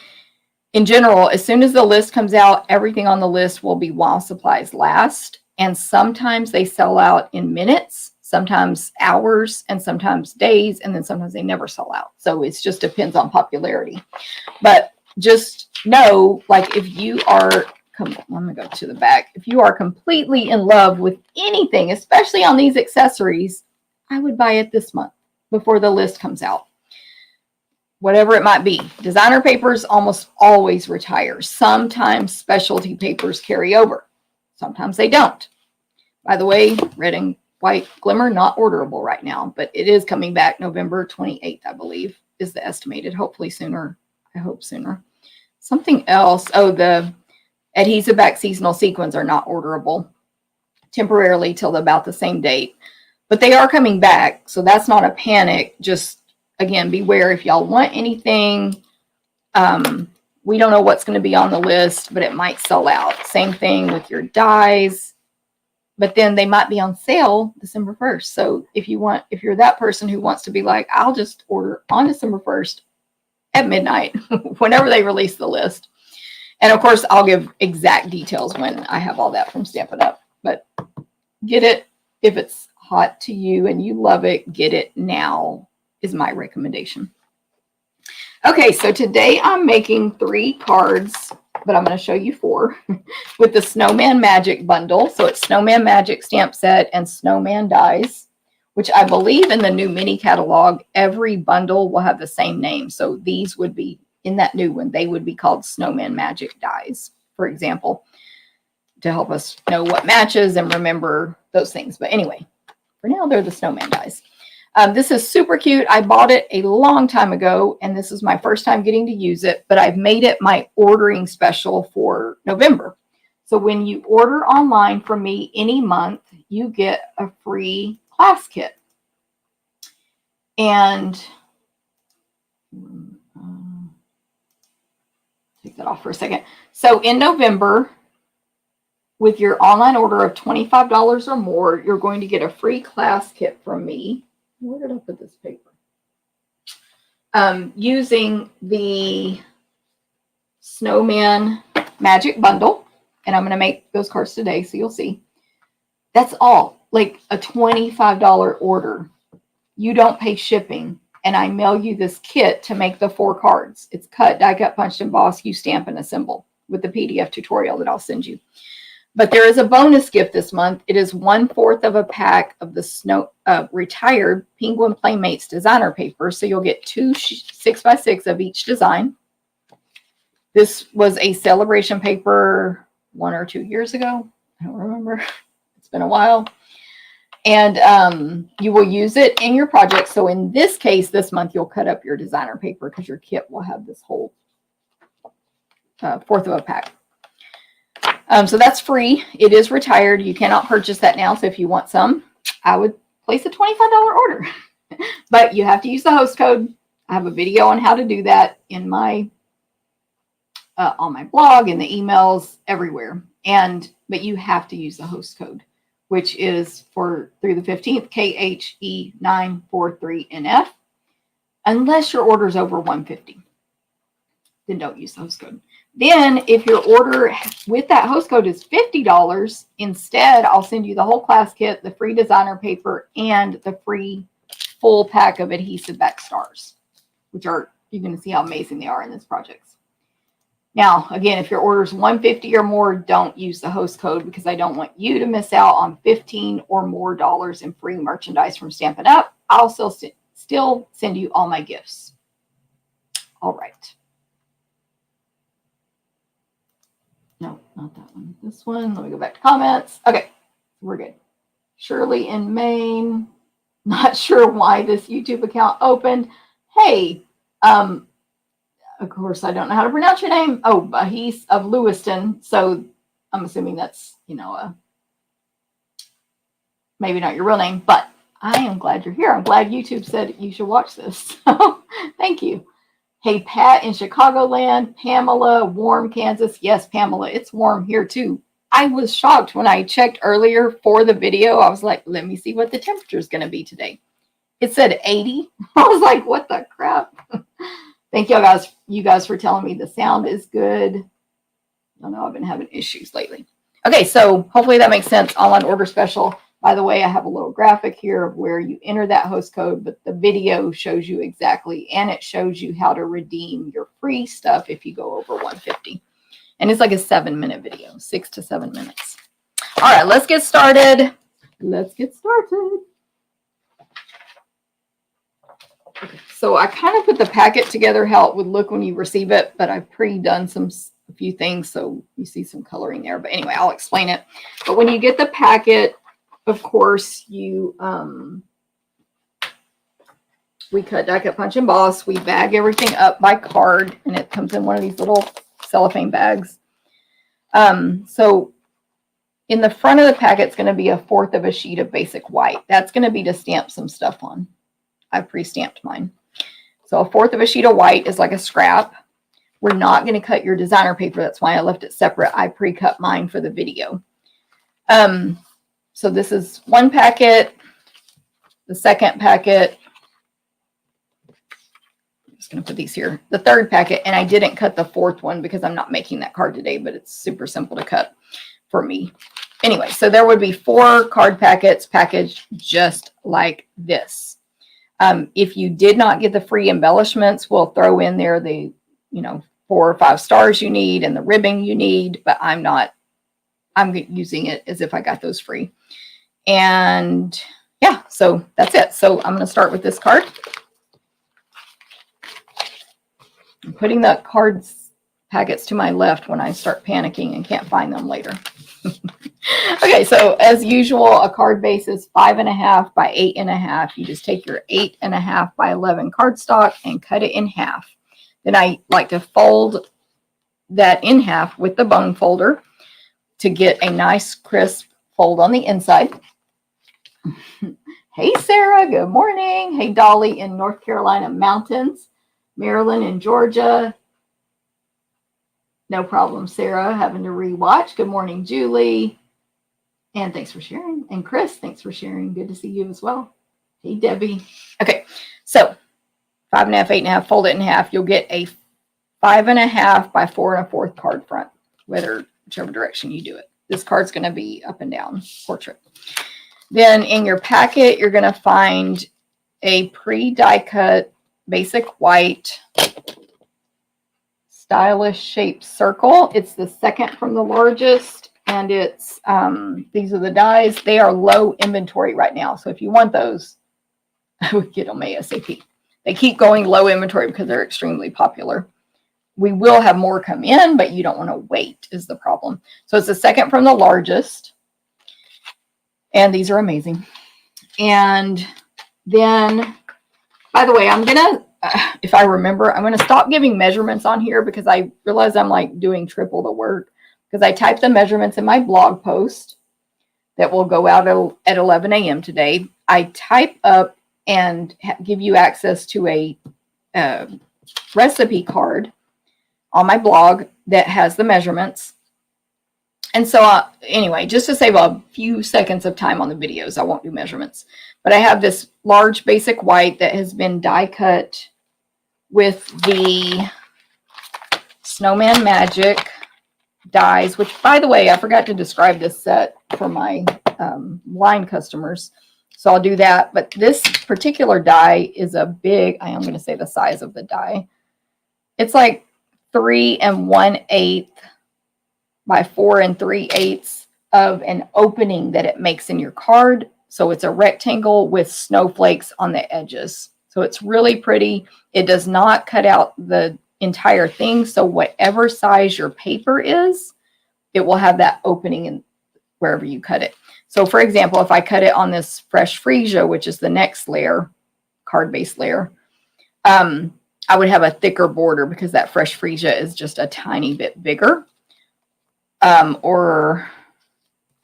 in general, as soon as the list comes out, everything on the list will be while supplies last. And sometimes they sell out in minutes, sometimes hours, and sometimes days, and then sometimes they never sell out. So it just depends on popularity. But just know, like, if you are, let me go to the back. If you are completely in love with anything, especially on these accessories, I would buy it this month before the list comes out. Whatever it might be. Designer papers almost always retire. Sometimes specialty papers carry over. Sometimes they don't. By the way, red and white glimmer, not orderable right now, but it is coming back November 28th, I believe, is the estimated. Hopefully sooner. I hope sooner. Something else. Oh, the adhesive back seasonal sequins are not orderable temporarily till about the same date, but they are coming back. So that's not a panic. Just, again, beware if y'all want anything. We don't know what's going to be on the list, but it might sell out. Same thing with your dies. But then they might be on sale December 1st. So if you're that person who wants to be like, I'll just order on December 1st at midnight, whenever they release the list. And of course, I'll give exact details when I have all that from Stampin' Up. But get it if it's hot to you and you love it, get it now is my recommendation. Okay, so today I'm making 3 cards, but I'm going to show you 4 with the Snowman Magic Bundle. So it's Snowman Magic Stamp Set and Snowman Dies, which I believe in the new mini catalog, every bundle will have the same name. So these would be, in that new one, they would be called Snowman Magic Dies, for example, to help us know what matches and remember those things. But anyway, for now, they're the Snowman Dies. This is super cute. I bought it a long time ago, and this is my first time getting to use it, but I've made it my ordering special for November. So when you order online from me any month, you get a free class kit. And take that off for a second. So in November, with your online order of $25 or more, you're going to get a free class kit from me. Where did I put this paper? Using the Snowman Magic Bundle. And I'm going to make those cards today, so you'll see. That's all. Like a $25 order. You don't pay shipping. And I mail you this kit to make the 4 cards. It's cut, die cut, punched, embossed, you stamp and assemble with the PDF tutorial that I'll send you. But there is a bonus gift this month. It is 1/4 of a pack of the retired Penguin Playmates designer paper. So you'll get 2 6x6 of each design. This was a celebration paper 1 or 2 years ago. I don't remember. It's been a while. And you will use it in your project. So in this case, this month, you'll cut up your designer paper because your kit will have this whole 1/4 of a pack. So that's free. It is retired. You cannot purchase that now. So if you want some, I would place a $25 order. But you have to use the host code. I have a video on how to do that in my on my blog, in the emails, everywhere. And but you have to use the host code, which is for through the 15th, KHE943NF, unless your order is over 150. Then don't use the host code. Then if your order with that host code is $50, instead I'll send you the whole class kit, the free designer paper, and the free full pack of adhesive back stars, which are, you're going to see how amazing they are in this project. Now, again, if your order is 150 or more, don't use the host code because I don't want you to miss out on $15 or more in free merchandise from Stampin' Up. I'll still send you all my gifts. All right. No, not that one. This one. Let me go back to comments. Okay, we're good. Shirley in Maine. Not sure why this YouTube account opened. Hey, of course, I don't know how to pronounce your name. Oh, Bahis of Lewiston. So I'm assuming that's, you know, maybe not your real name, but I am glad you're here. I'm glad YouTube said you should watch this. So thank you. Hey, Pat in Chicagoland, Pamela, warm Kansas. Yes, Pamela, it's warm here too. I was shocked when I checked earlier for the video. I was like, let me see what the temperature is going to be today. It said 80. I was like, what the crap? Thank you guys for telling me the sound is good. I know I've been having issues lately. Okay, so hopefully that makes sense. Online order special. By the way, I have a little graphic here of where you enter that host code, but the video shows you exactly, and it shows you how to redeem your free stuff if you go over 150. And it's like a 7-minute video, 6 to 7 minutes. All right, let's get started. Let's get started. Okay, so I kind of put the packet together how it would look when you receive it, but I've pre-done a few things, so you see some coloring there. But anyway, I'll explain it. But when you get the packet, of course, we cut, die cut, punch, emboss. We bag everything up by card, and it comes in one of these little cellophane bags. So in the front of the packet, it's going to be 1/4 of a sheet of basic white. That's going to be to stamp some stuff on. I've pre-stamped mine. So 1/4 of a sheet of white is like a scrap. We're not going to cut your designer paper. That's why I left it separate. I pre-cut mine for the video. So this is one packet, the second packet. I'm just going to put these here. The third packet, and I didn't cut the fourth one because I'm not making that card today, but it's super simple to cut for me. Anyway, so there would be 4 card packets packaged just like this. If you did not get the free embellishments, we'll throw in there the, 4 or 5 stars you need and the ribbing you need, but I'm using it as if I got those free. And yeah, so that's it. So I'm going to start with this card. I'm putting the cards packets to my left when I start panicking and can't find them later. Okay, so as usual, a card base is 5.5 by 8.5. You just take your 8.5 by 11 cardstock and cut it in half. Then I like to fold that in half with the bone folder to get a nice crisp fold on the inside. Hey, Sarah, good morning. Hey, Dolly in North Carolina mountains, Maryland and Georgia. No problem, Sarah, having to rewatch. Good morning, Julie. And thanks for sharing. And Chris, thanks for sharing. Good to see you as well. Hey, Debbie. Okay, so 5.5, 8.5, fold it in half. You'll get a 5.5 by 4 1/4 card front, whichever direction you do it. This card's going to be up and down portrait. Then in your packet, you're going to find a pre-die cut basic white stylish shaped circle. It's the second from the largest, and it's these are the dies. They are low inventory right now, so if you want those, I would get them ASAP. They keep going low inventory because they're extremely popular. We will have more come in, but you don't want to wait is the problem. So it's the second from the largest, and these are amazing. And then, by the way, I'm gonna if I remember, I'm going to stop giving measurements on here because I realize I'm like doing triple the work, because I typed the measurements in my blog post that will go out at 11 a.m. today. I type up and give you access to a recipe card on my blog that has the measurements. And so anyway, just to save a few seconds of time on the videos, I won't do measurements. But I have this large basic white that has been die cut with the Snowman Magic dies, which, by the way, I forgot to describe this set for my blind customers. So I'll do that. But this particular die is a big, I am going to say the size of the die. It's like 3 1/8 by 4 3/8 of an opening that it makes in your card. So it's a rectangle with snowflakes on the edges. So it's really pretty. It does not cut out the entire thing. So whatever size your paper is, it will have that opening in wherever you cut it. So for example, if I cut it on this fresh freesia, which is the next layer, card-based layer, I would have a thicker border because that fresh freesia is just a tiny bit bigger. Or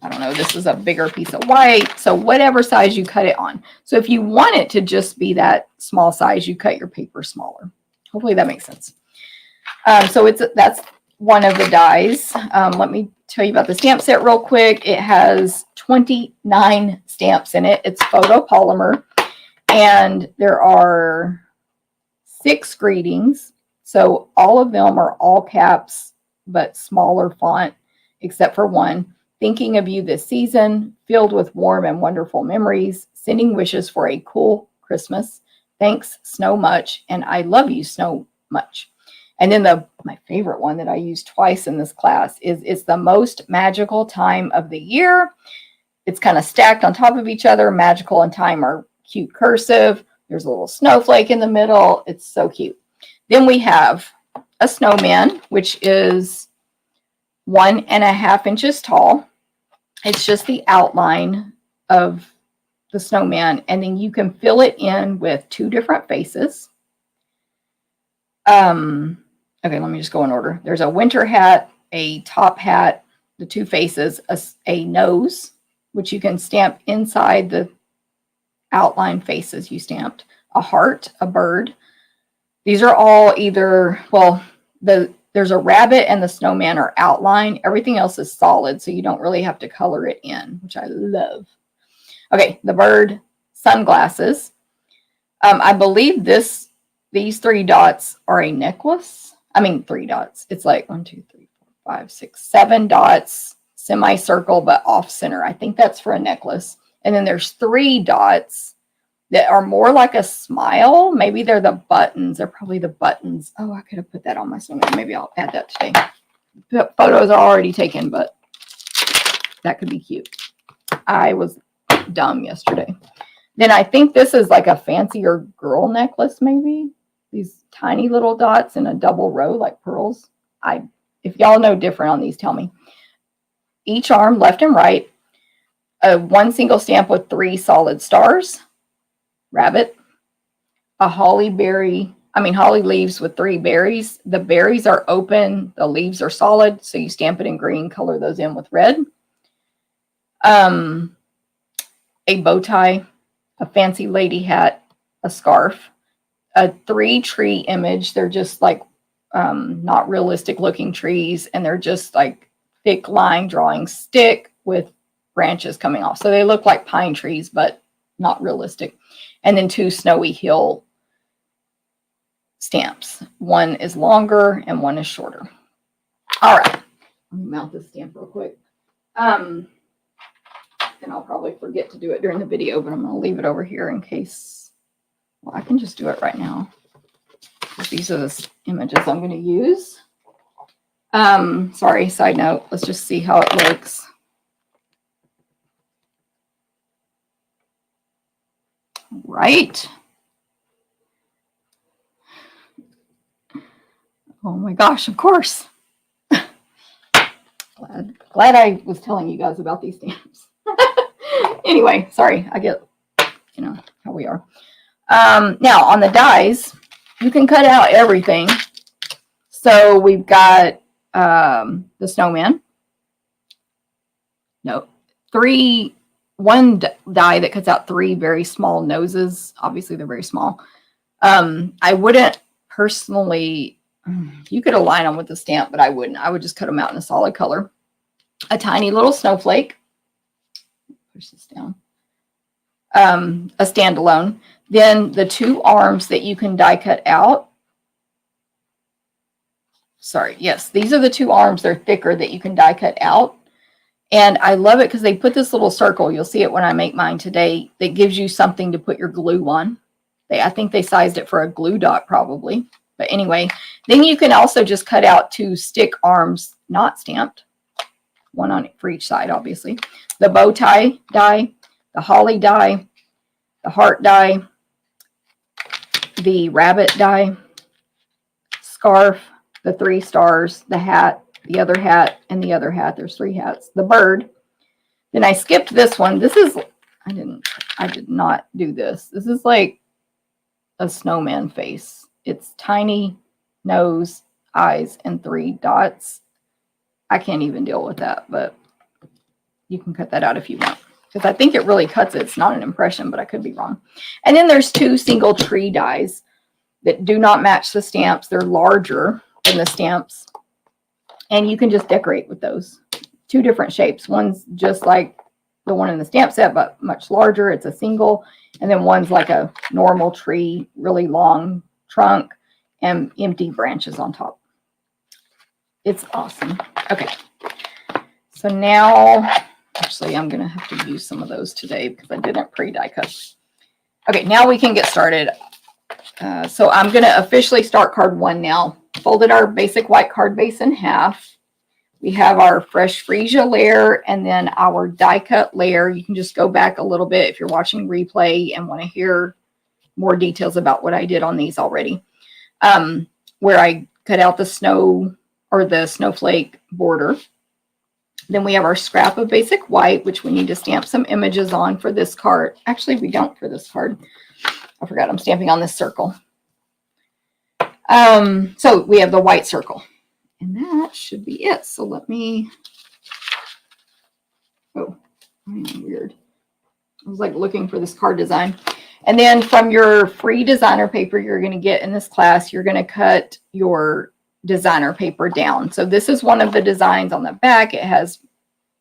I don't know, this is a bigger piece of white. So whatever size you cut it on. So if you want it to just be that small size, you cut your paper smaller. Hopefully that makes sense. So that's one of the dies. Let me tell you about the stamp set real quick. It has 29 stamps in it. It's photopolymer, and there are 6 greetings. So all of them are all caps, but smaller font, except for one. Thinking of you this season, filled with warm and wonderful memories, sending wishes for a cool Christmas. Thanks, Snow Much, and I love you, Snow Much. And then my favorite one that I use twice in this class is it's the most magical time of the year. It's kind of stacked on top of each other. Magical and time are cute cursive. There's a little snowflake in the middle. It's so cute. Then we have a snowman, which is 1.5 inches tall. It's just the outline of the snowman, and then you can fill it in with 2 different faces. Okay, let me just go in order. There's a winter hat, a top hat, the 2 faces, a nose, which you can stamp inside the outline faces you stamped, a heart, a bird. These are all either, well, there's a rabbit and the snowman are outline. Everything else is solid, so you don't really have to color it in, which I love. Okay, the bird, sunglasses. I believe these 3 dots are a necklace. I mean, 3 dots. It's like 1, 2, 3, 4, 5, 6, 7 dots, semicircle, but off center. I think that's for a necklace. And then there's 3 dots that are more like a smile. Maybe they're the buttons. They're probably the buttons. Oh, I could have put that on my snowman. Maybe I'll add that today. The photos are already taken, but that could be cute. I was dumb yesterday. Then I think this is like a fancier girl necklace, maybe. These tiny little dots in a double row like pearls. If y'all know different on these, tell me. Each arm, left and right. 1 single stamp with 3 solid stars. Rabbit. A holly leaves with 3 berries. The berries are open. The leaves are solid. So you stamp it in green, color those in with red. A bow tie, a fancy lady hat, a scarf, a 3 tree image. They're just like not realistic looking trees, and they're just like thick line drawing stick with branches coming off. So they look like pine trees, but not realistic. And then 2 snowy hill stamps. One is longer and one is shorter. All right. Let me mount this stamp real quick. And I'll probably forget to do it during the video, but I'm going to leave it over here in case. Well, I can just do it right now. These are the images I'm going to use. Sorry, side note. Let's just see how it looks. Right. Oh my gosh, of course. Glad I was telling you guys about these stamps. Anyway, sorry, I get, how we are. Now, on the dies, you can cut out everything. So we've got the snowman. No, one die that cuts out 3 very small noses. Obviously, they're very small. I wouldn't personally, you could align them with the stamp, but I wouldn't. I would just cut them out in a solid color. a tiny little snowflake. Push this down. A standalone. Then the 2 arms that you can die cut out. Sorry, yes, these are the 2 arms. They're thicker that you can die cut out. And I love it because they put this little circle. You'll see it when I make mine today. That gives you something to put your glue on. I think they sized it for a glue dot probably. But anyway, then you can also just cut out 2 stick arms, not stamped. One on for each side, obviously. The bow tie die, the holly die, the heart die, the rabbit die, scarf, the 3 stars, the hat, the other hat, and the other hat. There's 3 hats. The bird. Then I skipped this one. This is, I did not do this. This is like a snowman face. It's tiny nose, eyes, and 3 dots. I can't even deal with that, but you can cut that out if you want, because I think it really cuts it. It's not an impression, but I could be wrong. And then there's 2 single tree dies that do not match the stamps. They're larger than the stamps, and you can just decorate with those. 2 different shapes. One's just like the one in the stamp set, but much larger. It's a single. And then one's like a normal tree, really long trunk, and empty branches on top. It's awesome. Okay. So now, actually, I'm going to have to use some of those today because I didn't pre-die cut. Okay, now we can get started. So I'm going to officially start card 1 now. Folded our basic white card base in half. We have our fresh freesia layer and then our die cut layer. You can just go back a little bit if you're watching replay and want to hear more details about what I did on these already. Where I cut out the snow or the snowflake border. Then we have our scrap of basic white, which we need to stamp some images on for this card. Actually, we don't for this card. I forgot I'm stamping on this circle. So we have the white circle. And that should be it. So let me, oh, weird. I was like looking for this card design. And then from your free designer paper you're going to get in this class, you're going to cut your designer paper down. So this is one of the designs on the back. It has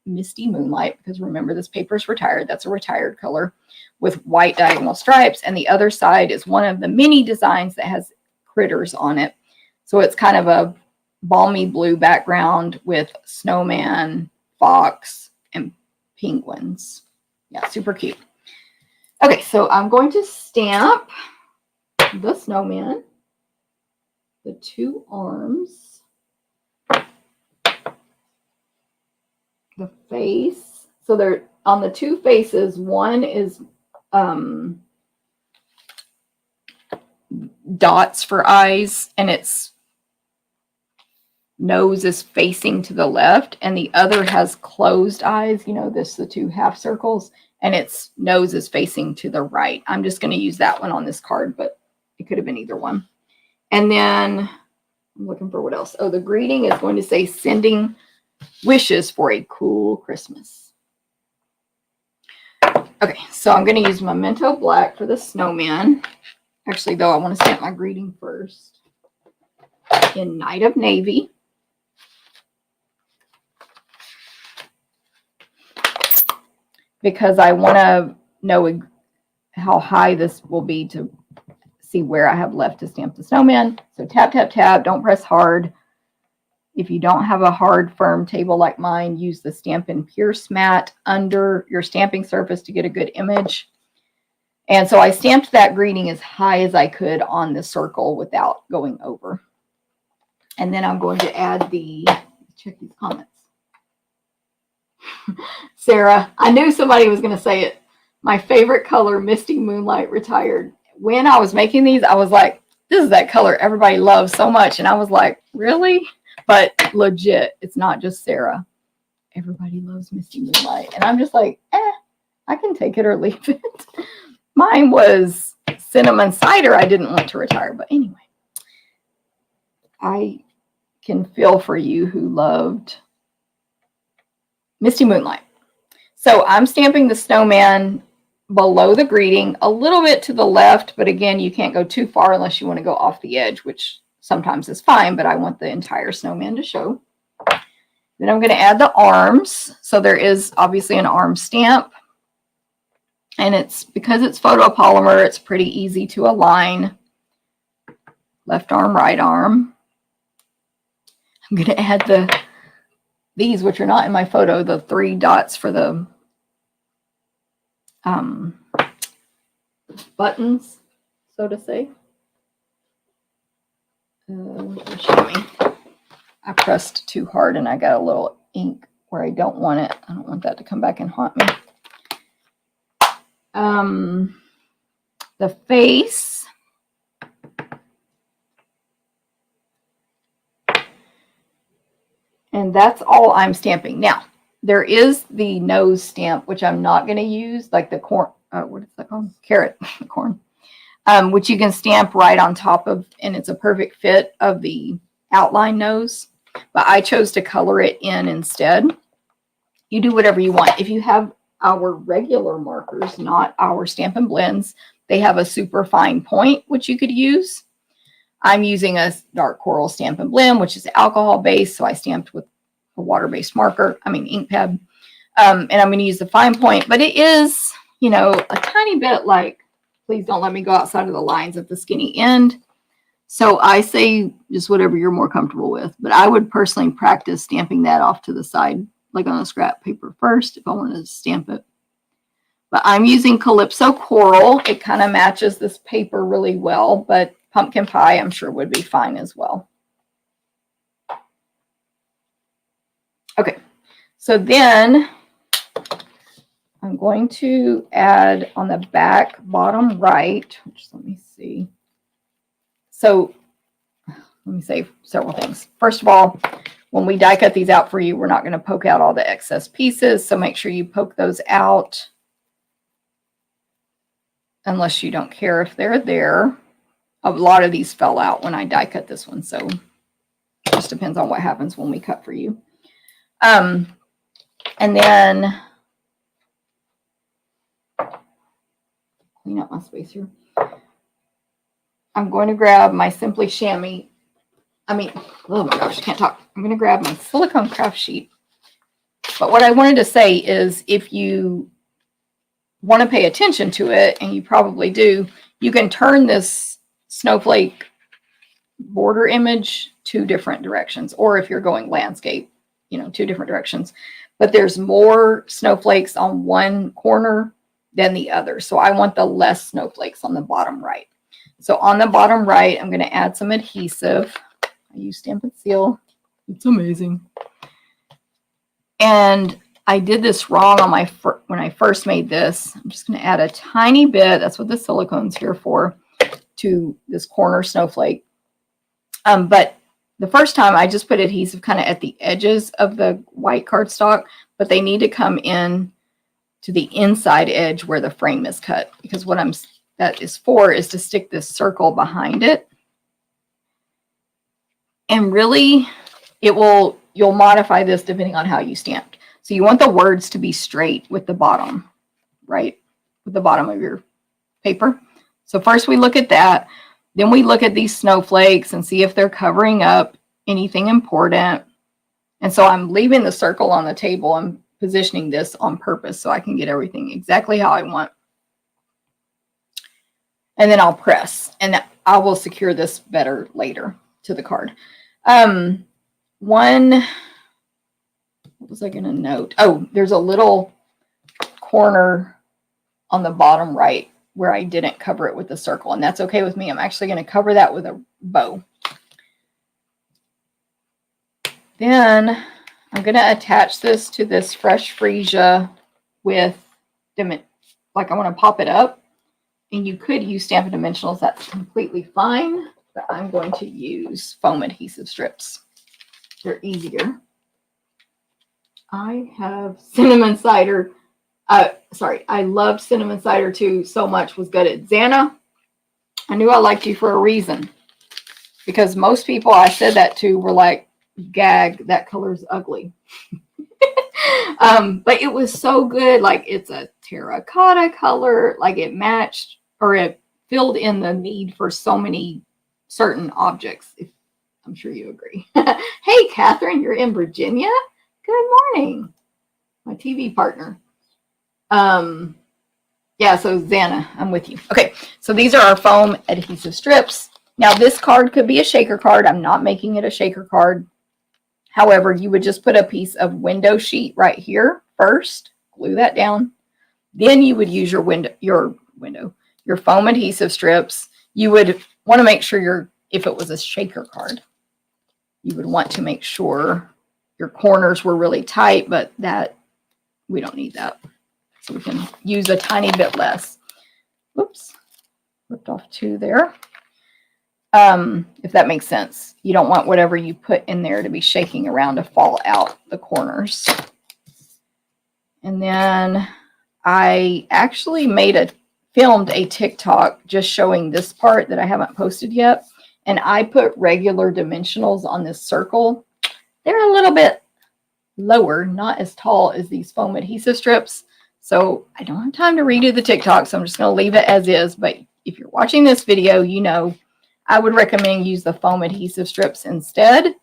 Misty Moonlight, because remember this paper is retired. That's a retired color with white diagonal stripes. And the other side is one of the mini designs that has critters on it. So it's kind of a balmy blue background with snowman, fox, and penguins. Yeah, super cute. Okay, so I'm going to stamp the snowman, the 2 arms, the face. So they're on the 2 faces. One is dots for eyes, and its nose is facing to the left, and the other has closed eyes. You know, this, the 2 half circles, and its nose is facing to the right. I'm just going to use that one on this card, but it could have been either one. And then I'm looking for what else. Oh, the greeting is going to say sending wishes for a cool Christmas. Okay, so I'm going to use Memento Black for the snowman. Actually, though, I want to stamp my greeting first in Night of Navy. Because I want to know how high this will be to see where I have left to stamp the snowman. So tap, tap, tap. Don't press hard. If you don't have a hard, firm table like mine, use the Stampin' Pierce mat under your stamping surface to get a good image. And so I stamped that greeting as high as I could on the circle without going over. And then I'm going to add the, check these comments. Sarah, I knew somebody was going to say it. My favorite color, Misty Moonlight, retired. When I was making these, I was like, this is that color everybody loves so much. And I was like, really? But legit, it's not just Sarah. Everybody loves Misty Moonlight. And I'm just like, I can take it or leave it. Mine was Cinnamon Cider. I didn't want to retire. But anyway, I can feel for you who loved Misty Moonlight. So I'm stamping the snowman below the greeting, a little bit to the left, but again, you can't go too far unless you want to go off the edge, which sometimes is fine, but I want the entire snowman to show. Then I'm going to add the arms. So there is obviously an arm stamp. And it's because it's photopolymer, it's pretty easy to align. Left arm, right arm. I'm going to add these, which are not in my photo, the 3 dots for the buttons, so to say. Show me. I pressed too hard and I got a little ink where I don't want it. I don't want that to come back and haunt me. The face. And that's all I'm stamping. Now, there is the nose stamp, which I'm not going to use, like the corn, what is that called? Carrot, corn, which you can stamp right on top of, and it's a perfect fit of the outline nose. But I chose to color it in instead. You do whatever you want. If you have our regular markers, not our Stampin' Blends, they have a super fine point, which you could use. I'm using a dark coral Stampin' Blend, which is alcohol based. So I stamped with a water-based marker, ink pad. And I'm going to use the fine point, but it is, you know, a tiny bit like, please don't let me go outside of the lines at the skinny end. So I say just whatever you're more comfortable with, but I would personally practice stamping that off to the side, like on a scrap paper first, if I wanted to stamp it. But I'm using Calypso Coral. It kind of matches this paper really well, but pumpkin pie I'm sure would be fine as well. Okay, so then I'm going to add on the back bottom right, which let me see. So let me say several things. First of all, when we die cut these out for you, we're not going to poke out all the excess pieces. So make sure you poke those out unless you don't care if they're there. A lot of these fell out when I die cut this one. So it just depends on what happens when we cut for you. And then clean up my space here. I'm going to grab my Simply Chamois. Oh my gosh, I can't talk. I'm going to grab my silicone craft sheet. But what I wanted to say is if you want to pay attention to it, and you probably do, you can turn this snowflake border image 2 different directions. Or if you're going landscape, you know, 2 different directions. But there's more snowflakes on one corner than the other. So I want the less snowflakes on the bottom right. So on the bottom right, I'm going to add some adhesive. I use Stampin' Seal. It's amazing. And I did this wrong on my when I first made this. I'm just going to add a tiny bit. That's what the silicone's here for, to this corner snowflake. But the first time I just put adhesive kind of at the edges of the white cardstock, but they need to come in to the inside edge where the frame is cut, because what that is for is to stick this circle behind it. And really, you'll modify this depending on how you stamped. So you want the words to be straight with the bottom, right? With the bottom of your paper. So first we look at that. Then we look at these snowflakes and see if they're covering up anything important. And so I'm leaving the circle on the table. I'm positioning this on purpose so I can get everything exactly how I want. And then I'll press, and I will secure this better later to the card. What was I going to note? Oh, there's a little corner on the bottom right where I didn't cover it with the circle, and that's okay with me. I'm actually going to cover that with a bow. Then I'm going to attach this to this fresh freesia with, like I want to pop it up. And you could use Stampin' Dimensionals. That's completely fine. But I'm going to use foam adhesive strips. They're easier. I have cinnamon cider. I loved cinnamon cider too so much. Was good at Xana. I knew I liked you for a reason. Because most people I said that to were like, gag, that color's ugly. But it was so good. Like, it's a terracotta color. Like, it matched, or it filled in the need for so many certain objects. I'm sure you agree. Hey, Catherine, you're in Virginia? Good morning, my TV partner. Yeah, so Xana, I'm with you. Okay, so these are our foam adhesive strips. Now this card could be a shaker card. I'm not making it a shaker card. However, you would just put a piece of window sheet right here first, glue that down. Then you would use your foam adhesive strips. You would want to make sure if it was a shaker card, you would want to make sure your corners were really tight, but that we don't need that. So we can use a tiny bit less. Whoops, ripped off two there. If that makes sense. You don't want whatever you put in there to be shaking around to fall out the corners. And then I actually filmed a TikTok just showing this part that I haven't posted yet. And I put regular dimensionals on this circle. They're a little bit lower, not as tall as these foam adhesive strips. So I don't have time to redo the TikTok, so I'm just going to leave it as is. But if you're watching this video, you know I would recommend use the foam adhesive strips instead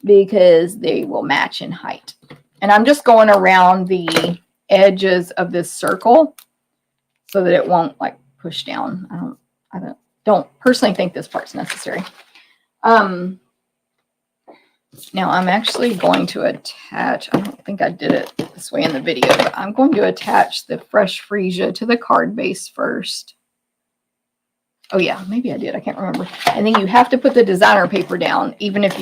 because they will match in height. And I'm just going around the edges of this circle so that it won't like push down. I don't personally think this part's necessary. Now I'm actually going to attach, I don't think I did it this way in the video, but I'm going to attach the fresh freesia to the card base first. Oh yeah, maybe I did, I can't remember. And then you have to put the designer paper down, even if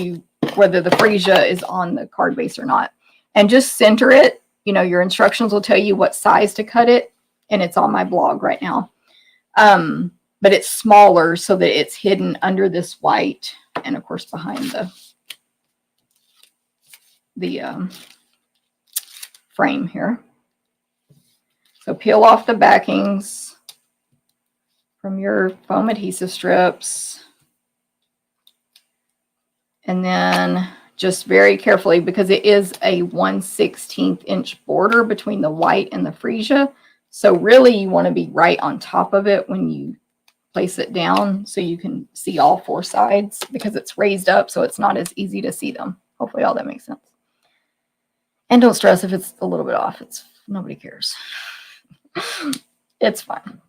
whether the freesia is on the card base or not. And just center it. You know, your instructions will tell you what size to cut it, and it's on my blog right now. But it's smaller so that it's hidden under this white and of course behind the frame here. So peel off the backings from your foam adhesive strips. And then just very carefully, because it is a 1/16 inch border between the white and the freesia. So really you want to be right on top of it when you place it down so you can see all four sides because it's raised up so it's not as easy to see them. Hopefully all that makes sense. And don't stress if it's a little bit off. Nobody cares. It's fine.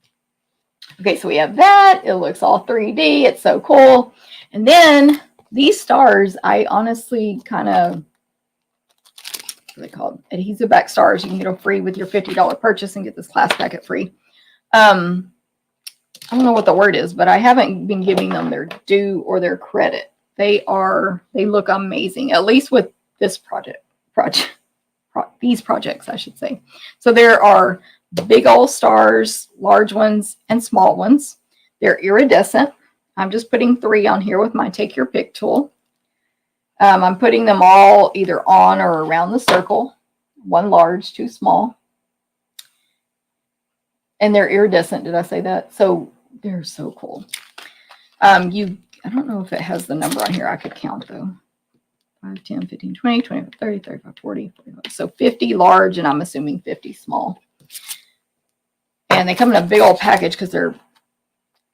Okay, so we have that. It looks all 3D. It's so cool. And then these stars, I honestly kind of, what are they called? Adhesive back stars. You can get them free with your $50 purchase and get this class packet free. I don't know what the word is, but I haven't been giving them their due or their credit. They look amazing, at least with this these projects, I should say. So there are big old stars, large ones, and small ones. They're iridescent. I'm just putting 3 on here with my Take Your Pick tool. I'm putting them all either on or around the circle. 1 large, 2 small. And they're iridescent. Did I say that? So they're so cool. I don't know if it has the number on here. I could count though. 5, 10, 15, 20, 25, 30, 35, 40, 45. So 50 large, and I'm assuming 50 small. And they come in a big old package because the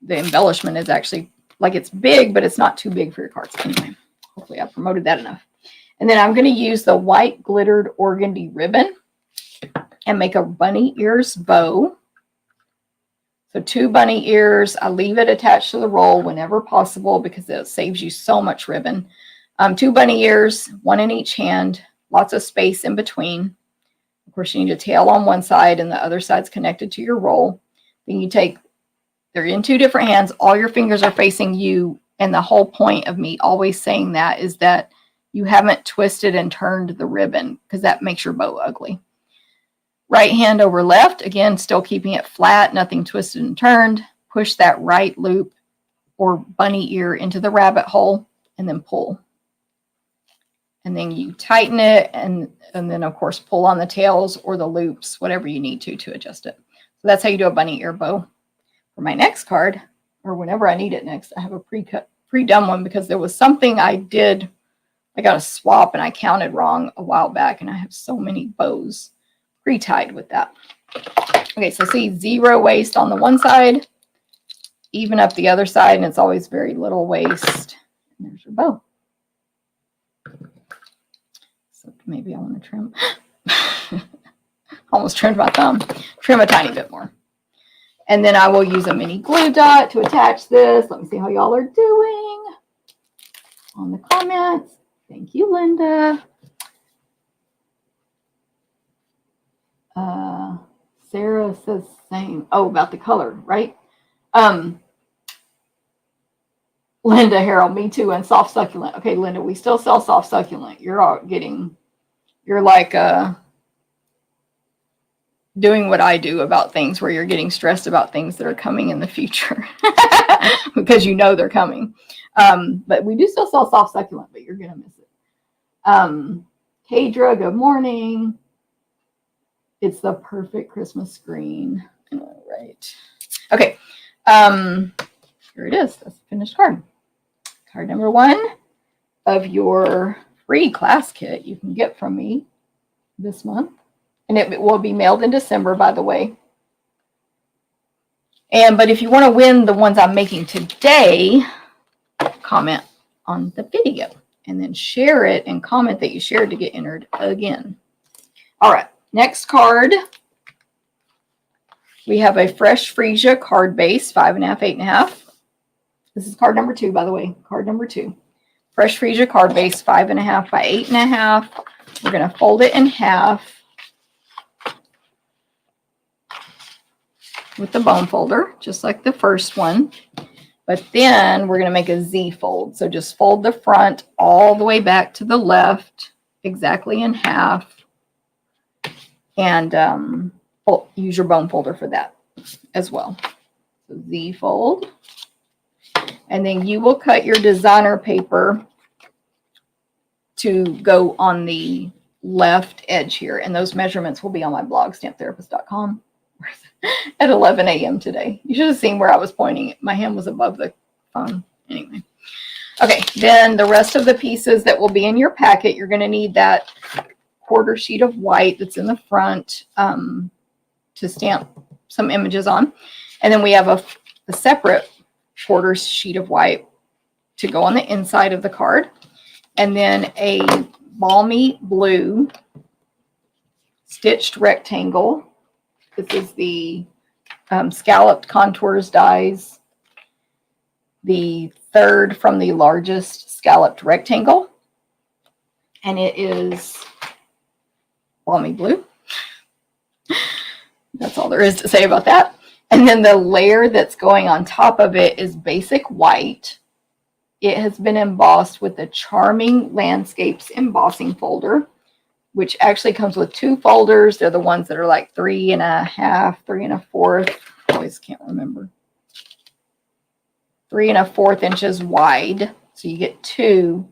embellishment is actually, like, it's big, but it's not too big for your cards. Anyway, hopefully I promoted that enough. And then I'm going to use the white glittered organdy ribbon and make a bunny ears bow. So 2 bunny ears. I leave it attached to the roll whenever possible because it saves you so much ribbon. 2 bunny ears, 1 in each hand, lots of space in between. Of course, you need a tail on one side and the other side's connected to your roll. Then they're in 2 different hands. All your fingers are facing you. And the whole point of me always saying that is that you haven't twisted and turned the ribbon because that makes your bow ugly. Right hand over left, again, still keeping it flat, nothing twisted and turned. Push that right loop or bunny ear into the rabbit hole and then pull. And then you tighten it and then, of course, pull on the tails or the loops, whatever you need to adjust it. So that's how you do a bunny ear bow. For my next card, or whenever I need it next, I have a pre-done one because there was something I did. I got a swap and I counted wrong a while back, and I have so many bows pre-tied with that. Okay, so see, 0 waste on the one side, even up the other side, and it's always very little waste. And there's your bow. So maybe I want to trim. Almost trimmed my thumb. Trim a tiny bit more. And then I will use a mini glue dot to attach this. Let me see how y'all are doing on the comments. Thank you, Linda. Sarah says same. Oh, about the color, right? Linda, Harold, me too, and soft succulent. Okay, Linda, we still sell soft succulent. You're like doing what I do about things, where you're getting stressed about things that are coming in the future because you know they're coming. But we do still sell soft succulent, but you're gonna miss it. Kadra, good morning. It's the perfect Christmas screen. Right. Okay. Here it is. That's the finished card. Card number 1 of your free class kit you can get from me this month. And it will be mailed in December, by the way. But if you want to win the ones I'm making today, comment on the video and then share it and comment that you shared to get entered again. All right. Next card, we have a Fresh Freesia card base, 5.5, 8.5. This is card number 2, by the way. Card number 2. Fresh Freesia card base, 5.5 by 8.5. We're going to fold it in half with the bone folder, just like the first one. But then we're going to make a Z fold. So just fold the front all the way back to the left, exactly in half. And use your bone folder for that as well. So Z fold. And then you will cut your designer paper to go on the left edge here. And those measurements will be on my blog, stamptherapist.com, at 11 a.m. today. You should have seen where I was pointing. My hand was above the phone. Anyway. Okay, then the rest of the pieces that will be in your packet, you're going to need that quarter sheet of white that's in the front to stamp some images on. And then we have a separate quarter sheet of white to go on the inside of the card. And then a balmy blue stitched rectangle. This is the scalloped contours dies, the third from the largest scalloped rectangle. And it is balmy blue. That's all there is to say about that. And then the layer that's going on top of it is basic white. It has been embossed with the Charming Landscapes embossing folder, which actually comes with 2 folders. They're the ones that are like 3.5, 3 1/4. I always can't remember. 3 1/4 inches wide. So you get 2.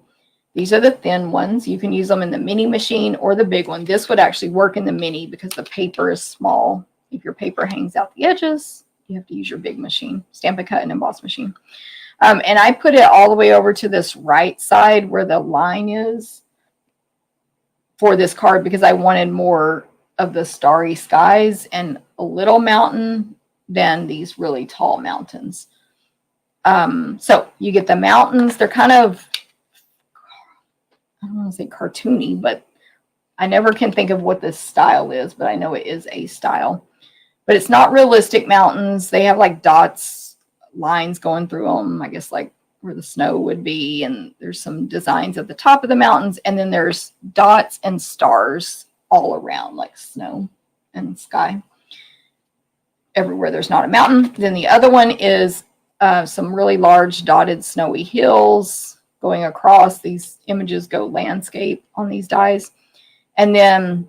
These are the thin ones. You can use them in the mini machine or the big one. This would actually work in the mini because the paper is small. If your paper hangs out the edges, you have to use your big machine, Stampin' Cut and Emboss machine. And I put it all the way over to this right side where the line is for this card because I wanted more of the starry skies and a little mountain than these really tall mountains. So you get the mountains. They're kind of, I don't want to say cartoony, but I never can think of what this style is, but I know it is a style. But it's not realistic mountains. They have like dots, lines going through them, I guess like where the snow would be. And there's some designs at the top of the mountains. And then there's dots and stars all around, like snow and sky. Everywhere there's not a mountain. Then the other one is some really large dotted snowy hills going across. These images go landscape on these dies. And then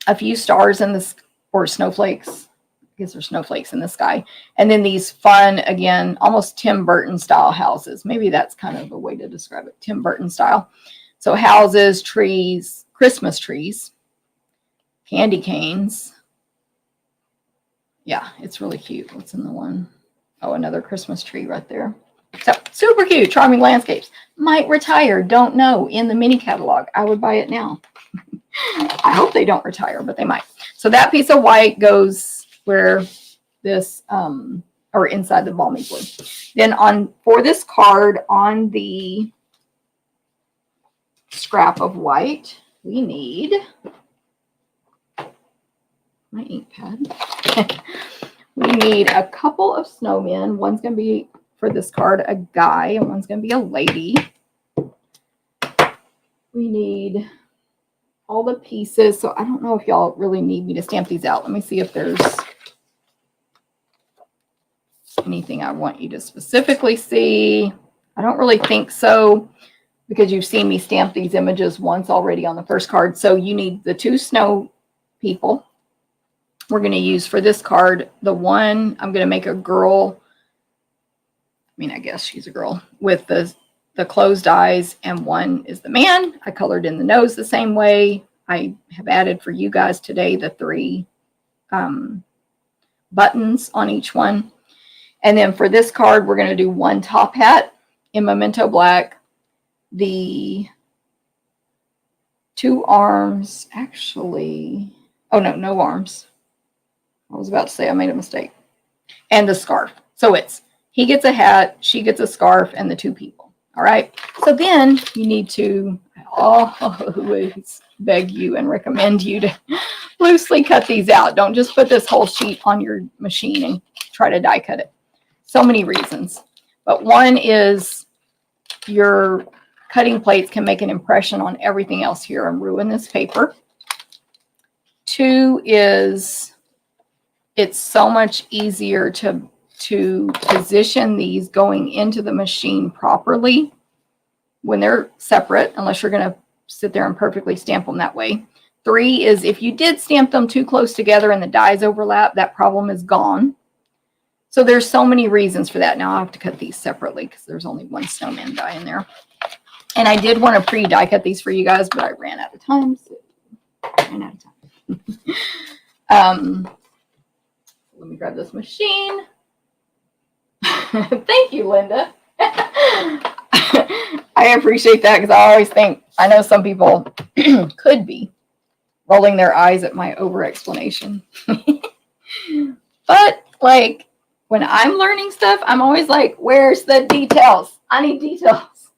a few stars in the, or snowflakes. I guess there's snowflakes in the sky. And then these fun, again, almost Tim Burton style houses. Maybe that's kind of a way to describe it. Tim Burton style. So houses, trees, Christmas trees, candy canes. Yeah, it's really cute. What's in the one? Oh, another Christmas tree right there. So super cute, Charming Landscapes. Might retire, don't know, in the mini catalog. I would buy it now. I hope they don't retire, but they might. So that piece of white goes where this, or inside the balmy blue. Then for this card, on the scrap of white, we need my ink pad. We need a couple of snowmen. One's going to be, for this card, a guy, and one's going to be a lady. We need all the pieces. So I don't know if y'all really need me to stamp these out. Let me see if there's anything I want you to specifically see. I don't really think so, because you've seen me stamp these images once already on the first card. So you need the two snow people. We're going to use for this card, the one, I'm going to make a girl. I mean, I guess she's a girl with the closed eyes, and one is the man. I colored in the nose the same way. I have added for you guys today the 3 buttons on each one. And then for this card, we're going to do one top hat in Memento Black. The 2 arms, actually, oh no, no arms. I was about to say I made a mistake. And the scarf. So it's, he gets a hat, she gets a scarf, and the 2 people. All right. So then you need to, I always beg you and recommend you to loosely cut these out. Don't just put this whole sheet on your machine and try to die cut it. So many reasons. But one is your cutting plates can make an impression on everything else here and ruin this paper. 2 is it's so much easier to position these going into the machine properly when they're separate, unless you're going to sit there and perfectly stamp them that way. 3 is if you did stamp them too close together and the dies overlap, that problem is gone. So there's so many reasons for that. Now I have to cut these separately because there's only one snowman die in there. And I did want to pre-die cut these for you guys, but I ran out of time. So I ran out of time. Let me grab this machine. Thank you, Linda. I appreciate that, because I always think, I know some people could be rolling their eyes at my over-explanation. But, like, when I'm learning stuff, I'm always like, where's the details? I need details.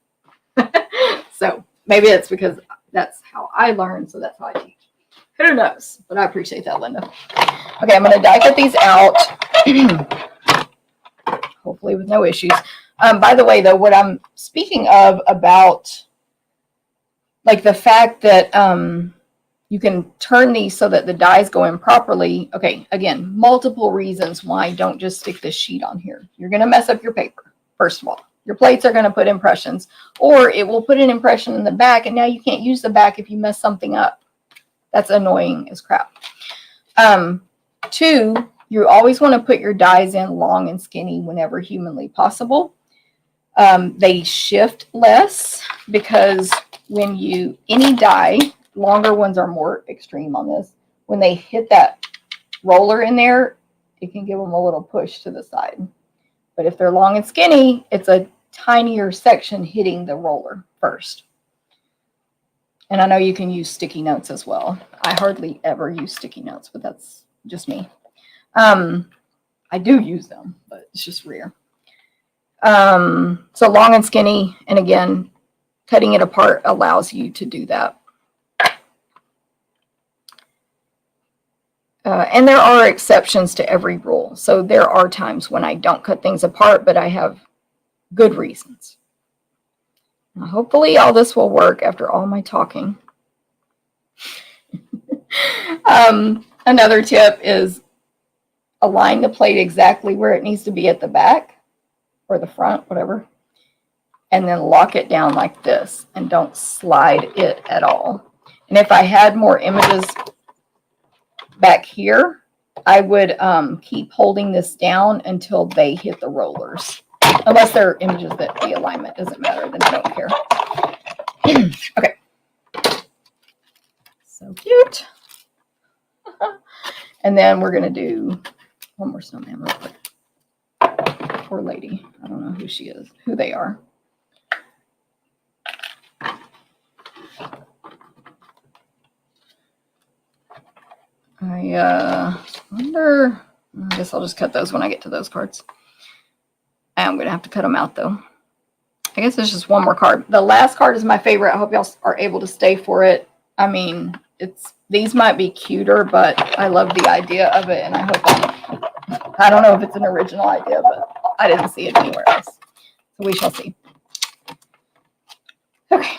So maybe it's because that's how I learn, so that's how I teach. Who knows? But I appreciate that, Linda. Okay, I'm going to die cut these out. Hopefully with no issues. By the way, though, what I'm speaking of about, like, the fact that you can turn these so that the dies go in properly. Okay, again, multiple reasons why don't just stick this sheet on here. You're going to mess up your paper, first of all. Your plates are going to put impressions, or it will put an impression in the back, and now you can't use the back if you mess something up. That's annoying as crap. 2, you always want to put your dies in long and skinny whenever humanly possible. They shift less because when any die, longer ones are more extreme on this. When they hit that roller in there, it can give them a little push to the side. But if they're long and skinny, it's a tinier section hitting the roller first. And I know you can use sticky notes as well. I hardly ever use sticky notes, but that's just me. I do use them, but it's just rare. So long and skinny, and again, cutting it apart allows you to do that. And there are exceptions to every rule. So there are times when I don't cut things apart, but I have good reasons. Now, hopefully all this will work after all my talking. Another tip is align the plate exactly where it needs to be at the back or the front, whatever, and then lock it down like this and don't slide it at all. And if I had more images back here, I would keep holding this down until they hit the rollers. Unless they're images that the alignment doesn't matter, then I don't care. Okay. So cute. And then we're going to do one more snowman real quick. Poor lady. I don't know who she is, who they are. I wonder, I guess I'll just cut those when I get to those cards. I'm going to have to cut them out, though. I guess there's just one more card. The last card is my favorite. I hope y'all are able to stay for it. I mean, these might be cuter, but I love the idea of it, and I hope I don't know if it's an original idea, but I didn't see it anywhere else. So we shall see. Okay.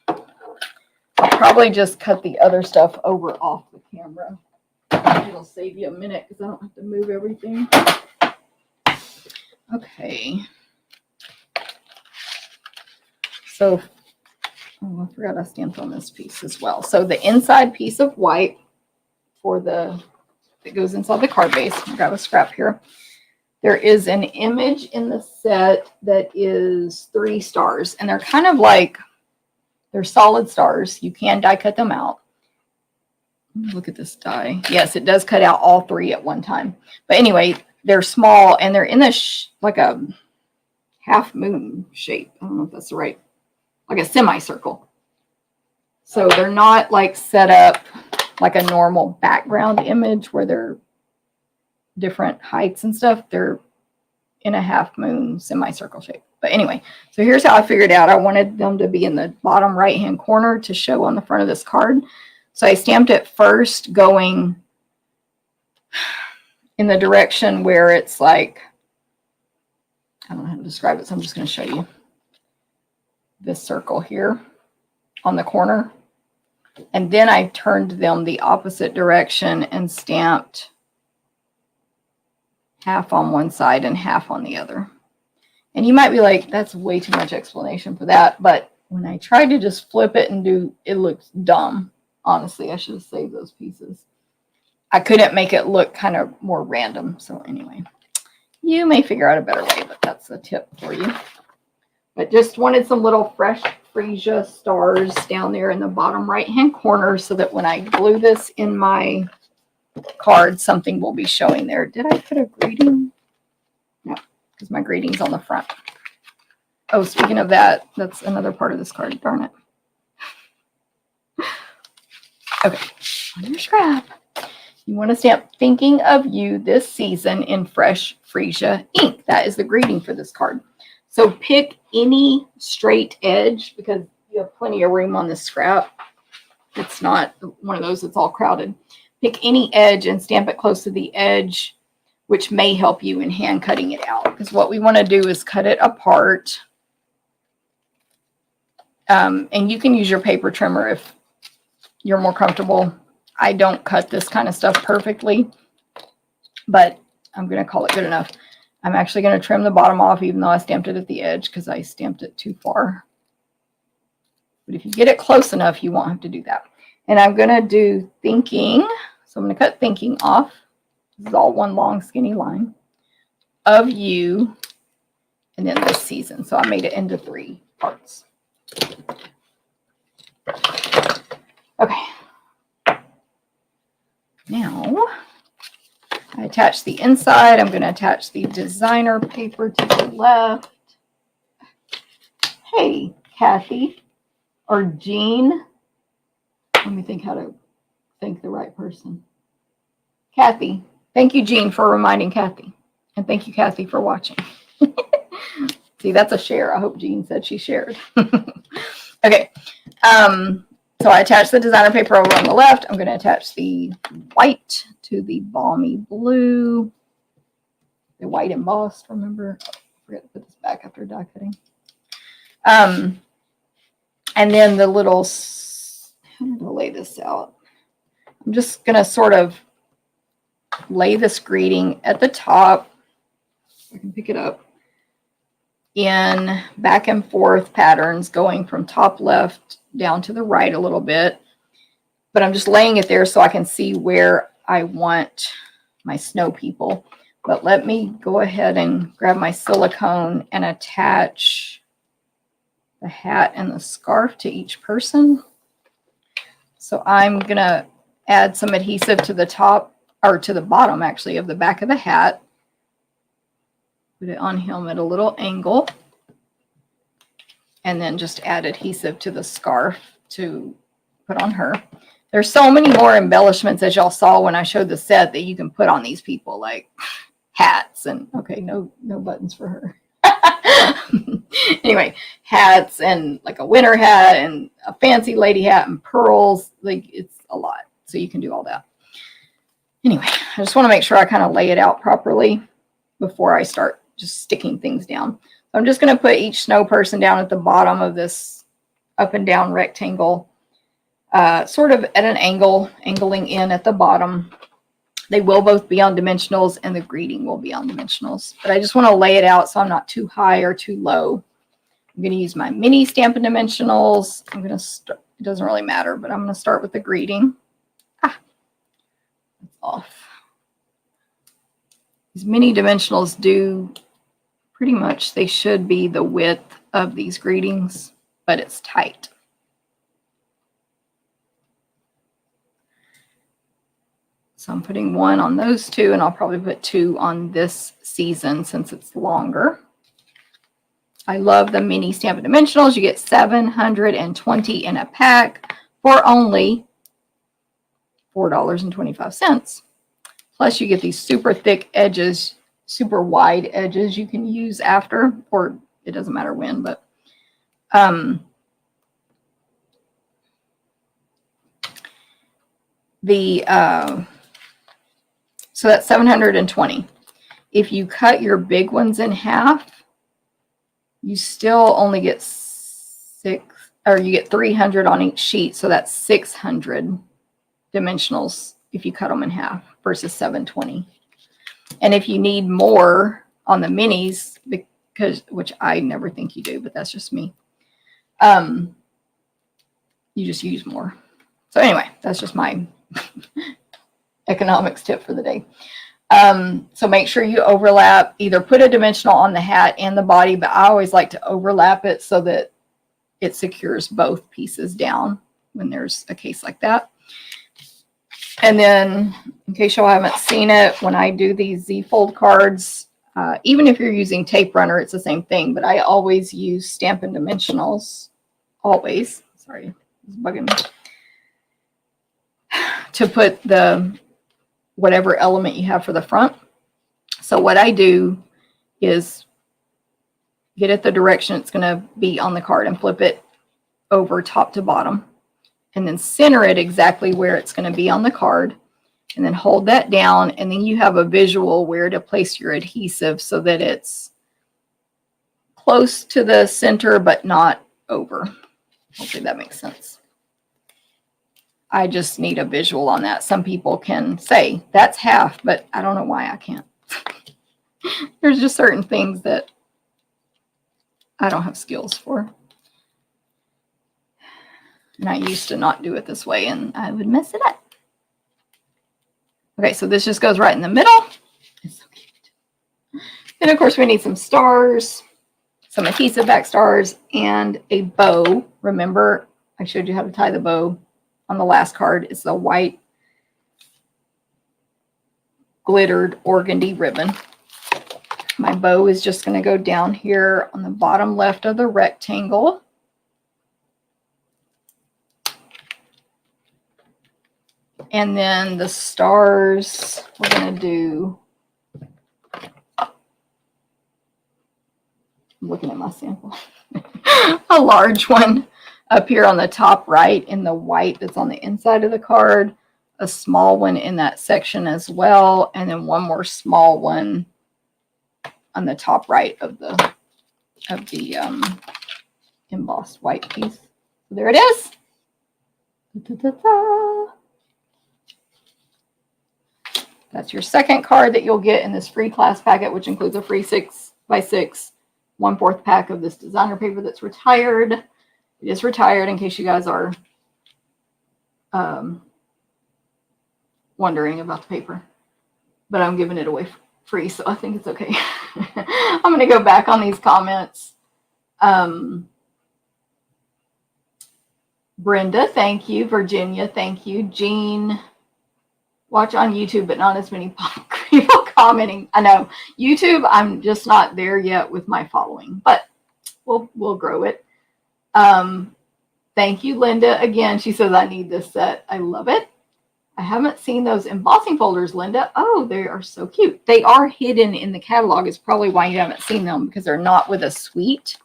I'll probably just cut the other stuff over off the camera. It'll save you a minute because I don't have to move everything. Okay. So, oh, I forgot I stamped on this piece as well. So the inside piece of white that goes inside the card base. I'll grab a scrap here. There is an image in the set that is 3 stars, and they're kind of like, they're solid stars. You can die cut them out. Look at this die. Yes, it does cut out all 3 at one time. But anyway, they're small, and they're in this like a half moon shape. I don't know if that's right. Like a semicircle. So they're not like set up like a normal background image where they're different heights and stuff. They're in a half moon semicircle shape. But anyway, so here's how I figured out. I wanted them to be in the bottom right hand corner to show on the front of this card. So I stamped it first going in the direction where it's like, I don't know how to describe it, so I'm just going to show you this circle here on the corner. And then I turned them the opposite direction and stamped half on one side and half on the other. And you might be like, that's way too much explanation for that. But when I tried to just flip it and do, it looks dumb. Honestly, I should have saved those pieces. I couldn't make it look kind of more random. So anyway, you may figure out a better way, but that's a tip for you. But just wanted some little fresh freesia stars down there in the bottom right hand corner so that when I glue this in my card, something will be showing there. Did I put a greeting? No, because my greeting's on the front. Oh, speaking of that, that's another part of this card. Darn it. Okay, on your scrap. You want to stamp thinking of you this season in fresh freesia ink. That is the greeting for this card. So pick any straight edge because you have plenty of room on this scrap. It's not one of those that's all crowded. Pick any edge and stamp it close to the edge, which may help you in hand cutting it out. Because what we want to do is cut it apart. And you can use your paper trimmer if you're more comfortable. I don't cut this kind of stuff perfectly, but I'm going to call it good enough. I'm actually going to trim the bottom off even though I stamped it at the edge because I stamped it too far. But if you get it close enough, you won't have to do that. And I'm going to do thinking. So I'm going to cut thinking off. This is all one long skinny line of you and then this season. So I made it into 3 parts. Okay. Now I attach the inside. I'm going to attach the designer paper to the left. Hey, Kathy or Jean. Let me think how to thank the right person. Kathy. Thank you, Jean, for reminding Kathy. And thank you, Kathy, for watching. See, that's a share. I hope Jean said she shared. Okay. So I attached the designer paper over on the left. I'm going to attach the white to the balmy blue. The white embossed, remember? Oh, I forgot to put this back after die cutting. And then the little, how did I lay this out? I'm just going to sort of lay this greeting at the top. I can pick it up in back and forth patterns going from top left down to the right a little bit. But I'm just laying it there so I can see where I want my snow people. But let me go ahead and grab my silicone and attach the hat and the scarf to each person. So I'm going to add some adhesive to the top, or to the bottom actually, of the back of the hat. Put it on him at a little angle. And then just add adhesive to the scarf to put on her. There's so many more embellishments, as y'all saw when I showed the set, that you can put on these people, like hats and, okay, no buttons for her. Anyway, hats and like a winter hat and a fancy lady hat and pearls. Like, it's a lot. So you can do all that. Anyway, I just want to make sure I kind of lay it out properly before I start just sticking things down. So I'm just going to put each snow person down at the bottom of this up and down rectangle, sort of at an angle, angling in at the bottom. They will both be on dimensionals, and the greeting will be on dimensionals. But I just want to lay it out so I'm not too high or too low. I'm going to use my mini Stampin' Dimensionals. I'm going to start, it doesn't really matter, but I'm going to start with the greeting. That's off. These mini dimensionals do pretty much, they should be the width of these greetings, but it's tight. So I'm putting one on those two, and I'll probably put two on this season since it's longer. I love the mini Stampin' Dimensionals. You get 720 in a pack for only $4.25. Plus you get these super thick edges, super wide edges you can use after, or it doesn't matter when, but so that's 720. If you cut your big ones in half, you still only get you get 300 on each sheet. So that's 600 dimensionals if you cut them in half versus 720. And if you need more on the minis, which I never think you do, but that's just me, you just use more. So anyway, that's just my economics tip for the day. So make sure you overlap, either put a dimensional on the hat and the body, but I always like to overlap it so that it secures both pieces down when there's a case like that. And then, in case y'all haven't seen it, when I do these Z-fold cards, even if you're using tape runner, it's the same thing, but I always use Stampin' Dimensionals, always, sorry, it's bugging me, to put the whatever element you have for the front. So what I do is get it the direction it's going to be on the card and flip it over top to bottom, and then center it exactly where it's going to be on the card, and then hold that down, and then you have a visual where to place your adhesive so that it's close to the center but not over. Hopefully that makes sense. I just need a visual on that. Some people can say that's half, but I don't know why I can't. There's just certain things that I don't have skills for. And I used to not do it this way, and I would mess it up. Okay, so this just goes right in the middle. It's so cute. Then, of course, we need some stars, some adhesive back stars, and a bow. Remember, I showed you how to tie the bow on the last card. It's the white glittered organdy ribbon. My bow is just going to go down here on the bottom left of the rectangle. And then the stars, we're going to do, I'm looking at my sample, a large one up here on the top right in the white that's on the inside of the card, a small one in that section as well, and then one more small one on the top right of the embossed white piece. So there it is. Ta-ta-ta-ta. That's your second card that you'll get in this free class packet, which includes a free 6x6 1/4 pack of this designer paper that's retired. It is retired, in case you guys are wondering about the paper. But I'm giving it away free, so I think it's okay. I'm going to go back on these comments. Brenda, thank you. Virginia, thank you. Jean, watch on YouTube, but not as many people commenting. I know. YouTube, I'm just not there yet with my following, but we'll grow it. Thank you, Linda. Again, she says, I need this set. I love it. I haven't seen those embossing folders, Linda. Oh, they are so cute. They are hidden in the catalog. It's probably why you haven't seen them, because they're not with a suite.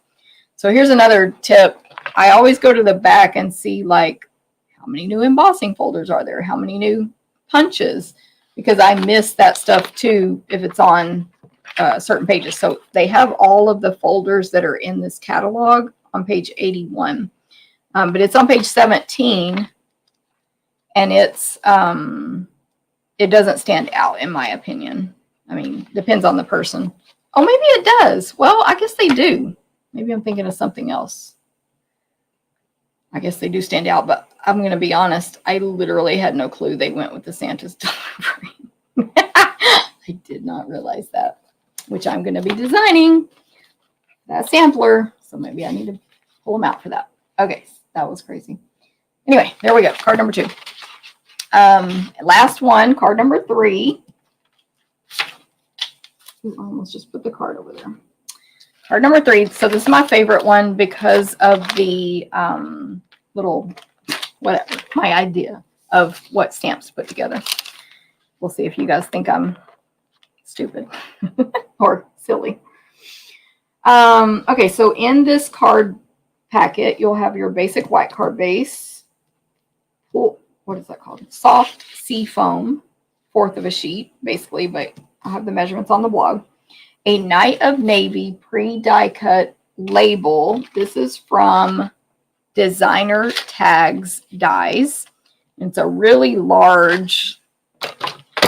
So here's another tip. I always go to the back and see like how many new embossing folders are there, how many new punches, because I miss that stuff too if it's on certain pages. So they have all of the folders that are in this catalog on page 81, but it's on page 17, and it's it doesn't stand out in my opinion. I mean, depends on the person. Oh, maybe it does. Well, I guess they do. Maybe I'm thinking of something else. I guess they do stand out, but I'm going to be honest. I literally had no clue they went with the Santa's delivery. I did not realize that, which I'm going to be designing that sampler. So maybe I need to pull them out for that. Okay, that was crazy. Anyway, there we go. Card number 2. Last one, card number 3. I almost just put the card over there. Card number 3. So this is my favorite one because of the little, whatever, my idea of what stamps to put together. We'll see if you guys think I'm stupid or silly. Okay, so in this card packet, you'll have your basic white card base. Oh, what is that called? Soft sea foam, 1/4 of a sheet, basically, but I'll have the measurements on the blog. A Night of Navy pre-die cut label. This is from Designer Tags Dies. It's a really large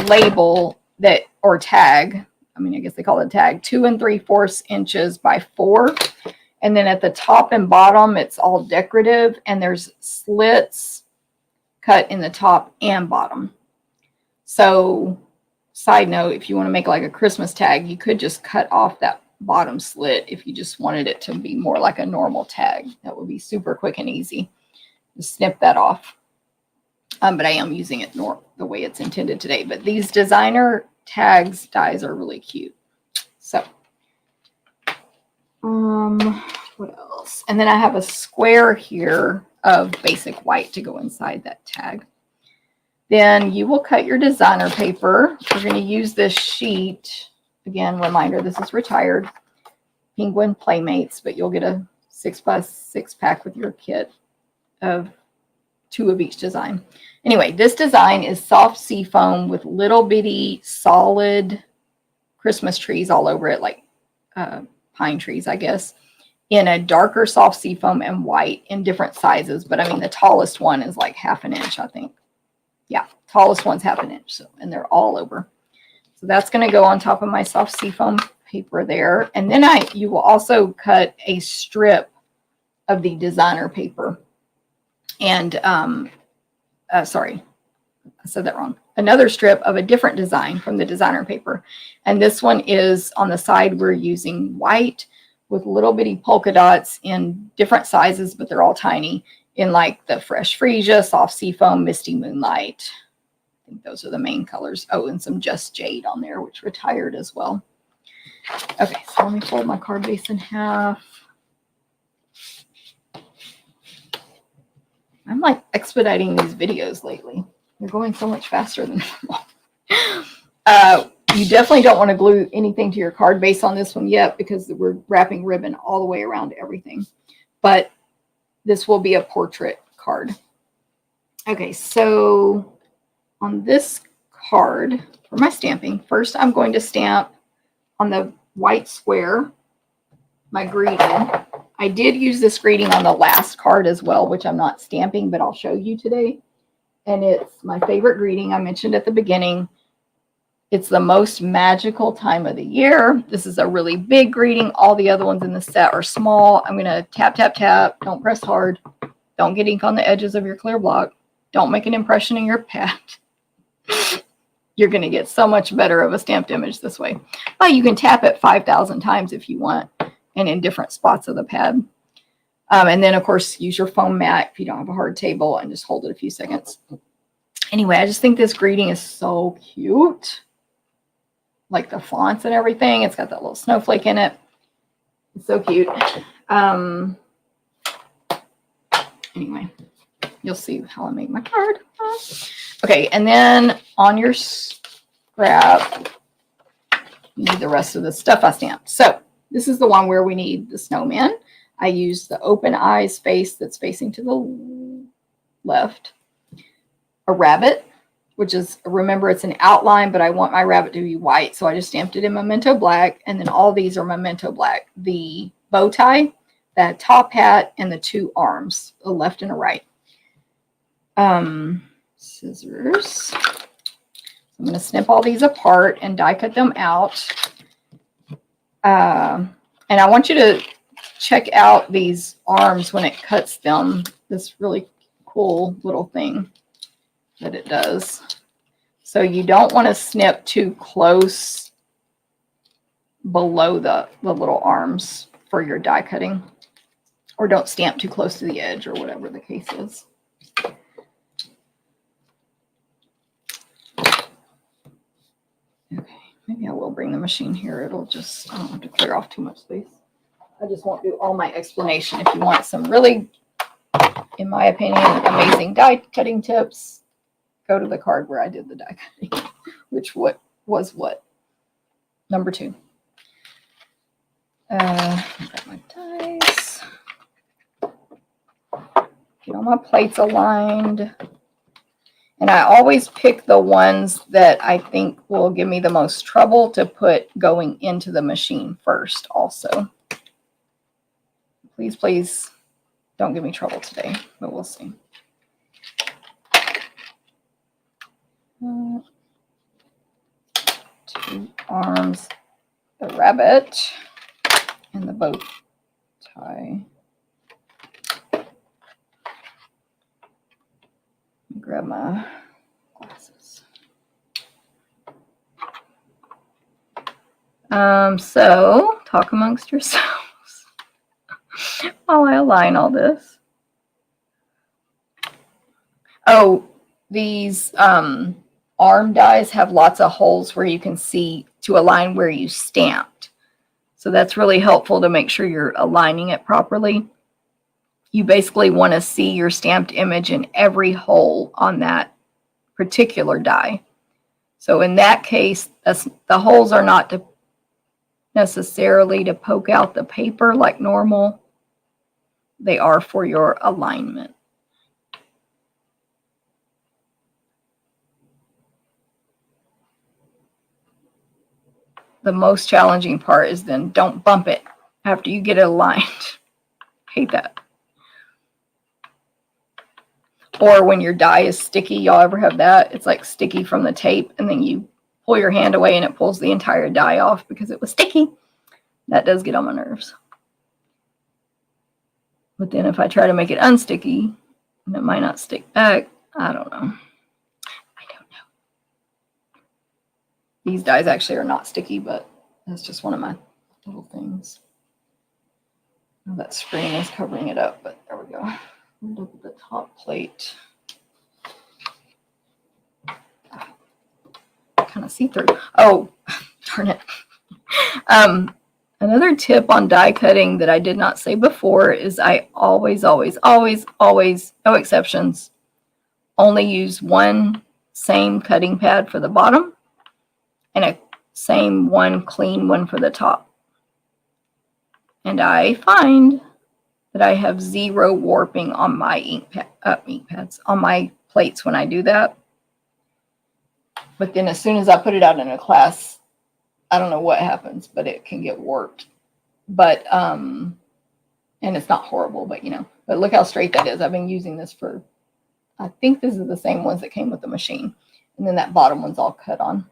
label that, or tag. I mean, I guess they call it a tag. 2 3/4 inches by 4. And then at the top and bottom, it's all decorative, and there's slits cut in the top and bottom. So, side note, if you want to make like a Christmas tag, you could just cut off that bottom slit if you just wanted it to be more like a normal tag. That would be super quick and easy. Just snip that off. But I am using it the way it's intended today. But these Designer Tags dies are really cute. So, what else? And then I have a square here of basic white to go inside that tag. Then you will cut your designer paper. We're going to use this sheet. Again, reminder, this is retired Penguin Playmates, but you'll get a 6x6 pack with your kit of 2 of each design. Anyway, this design is soft sea foam with little bitty solid Christmas trees all over it, like pine trees, I guess, in a darker soft sea foam and white in different sizes. But I mean, the tallest one is like 1/2 inch, I think. Yeah, tallest one's 1/2 inch. So, and they're all over. So that's going to go on top of my soft sea foam paper there. And then you will also cut a strip of the designer paper. And, sorry, I said that wrong. Another strip of a different design from the designer paper. And this one is on the side, we're using white with little bitty polka dots in different sizes, but they're all tiny, in like the Fresh Freesia, Soft Seafoam, Misty Moonlight. I think those are the main colors. Oh, and some Just Jade on there, which retired as well. Okay, so let me fold my card base in half. I'm like expediting these videos lately. They're going so much faster than normal. You definitely don't want to glue anything to your card base on this one yet because we're wrapping ribbon all the way around everything. But this will be a portrait card. Okay, so on this card for my stamping, first I'm going to stamp on the white square my greeting. I did use this greeting on the last card as well, which I'm not stamping, but I'll show you today. And it's my favorite greeting I mentioned at the beginning. It's the most magical time of the year. This is a really big greeting. All the other ones in the set are small. I'm going to tap, tap, tap. Don't press hard. Don't get ink on the edges of your clear block. Don't make an impression in your pad. You're going to get so much better of a stamped image this way. But you can tap it 5,000 times if you want, and in different spots of the pad. And then, of course, use your foam mat if you don't have a hard table and just hold it a few seconds. Anyway, I just think this greeting is so cute. Like the fonts and everything. It's got that little snowflake in it. It's so cute. Anyway, you'll see how I make my card. Okay, and then on your scrap, you need the rest of the stuff I stamped. So this is the one where we need the snowman. I used the open eyes face that's facing to the left. A rabbit, which is, remember, it's an outline, but I want my rabbit to be white, so I just stamped it in Memento Black, and then all these are Memento Black. The bow tie, the top hat, and the two arms, a left and a right. Scissors. I'm going to snip all these apart and die cut them out. And I want you to check out these arms when it cuts them. This really cool little thing that it does. So you don't want to snip too close below the little arms for your die cutting. Or don't stamp too close to the edge or whatever the case is. Okay, maybe I will bring the machine here. It'll just, I don't have to clear off too much space. I just won't do all my explanation. If you want some really, in my opinion, amazing die cutting tips, go to the card where I did the die cutting, which was what? Number 2. Got my dies. Get all my plates aligned. And I always pick the ones that I think will give me the most trouble to put going into the machine first also. Please, please don't give me trouble today, but we'll see. 2 arms, the rabbit, and the bow tie. Grab my glasses. So talk amongst yourselves while I align all this. Oh, these arm dies have lots of holes where you can see to align where you stamped. So that's really helpful to make sure you're aligning it properly. You basically want to see your stamped image in every hole on that particular die. So in that case, the holes are not necessarily to poke out the paper like normal. They are for your alignment. The most challenging part is then don't bump it after you get it aligned. Hate that. Or when your die is sticky, y'all ever have that? It's like sticky from the tape, and then you pull your hand away and it pulls the entire die off because it was sticky. That does get on my nerves. But then if I try to make it unsticky, and it might not stick back, I don't know. I don't know. These dies actually are not sticky, but that's just one of my little things. Now that screen is covering it up, but there we go. Look at the top plate. Kind of see-through. Oh, darn it. Another tip on die cutting that I did not say before is I always, no exceptions, only use one same cutting pad for the bottom and a same one clean one for the top. And I find that I have 0 warping on my ink pads, on my plates when I do that. But then as soon as I put it out in a class, I don't know what happens, but it can get warped. But, and it's not horrible, but you know, but look how straight that is. I've been using this for, I think this is the same ones that came with the machine. And then that bottom one's all cut on.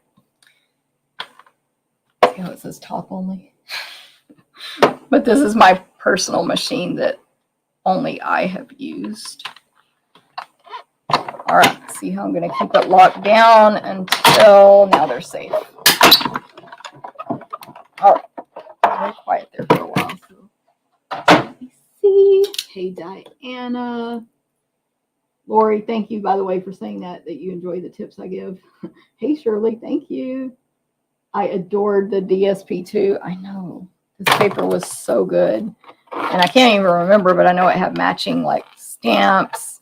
See how it says top only? But this is my personal machine that only I have used. All right, see how I'm going to keep it locked down until now they're safe. All right, very quiet there for a while. So let me see. Hey, Diana. Lori, thank you, by the way, for saying that you enjoy the tips I give. Hey, Shirley, thank you. I adored the DSP2. I know. This paper was so good. And I can't even remember, but I know it had matching like stamps.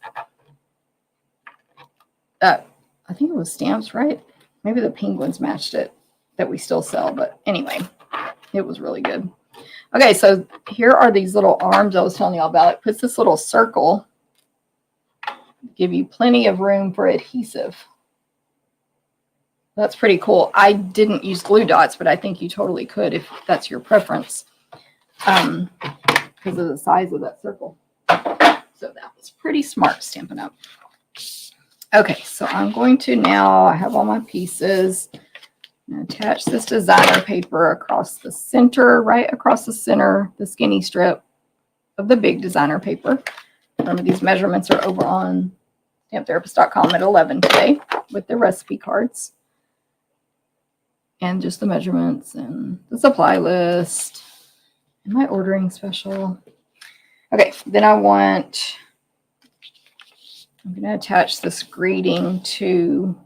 I think it was stamps, right? Maybe the penguins matched it that we still sell. But anyway, it was really good. Okay, so here are these little arms I was telling you all about. It puts this little circle, give you plenty of room for adhesive. That's pretty cool. I didn't use glue dots, but I think you totally could if that's your preference, because of the size of that circle. So that was pretty smart, Stampin' Up. Okay, so I'm going to now, I have all my pieces. Attach this designer paper across the center, right across the center, the skinny strip of the big designer paper. Remember, these measurements are over on stamptherapist.com at 11 today with the recipe cards. And just the measurements and the supply list and my ordering special. Okay, then I'm going to attach this greeting to,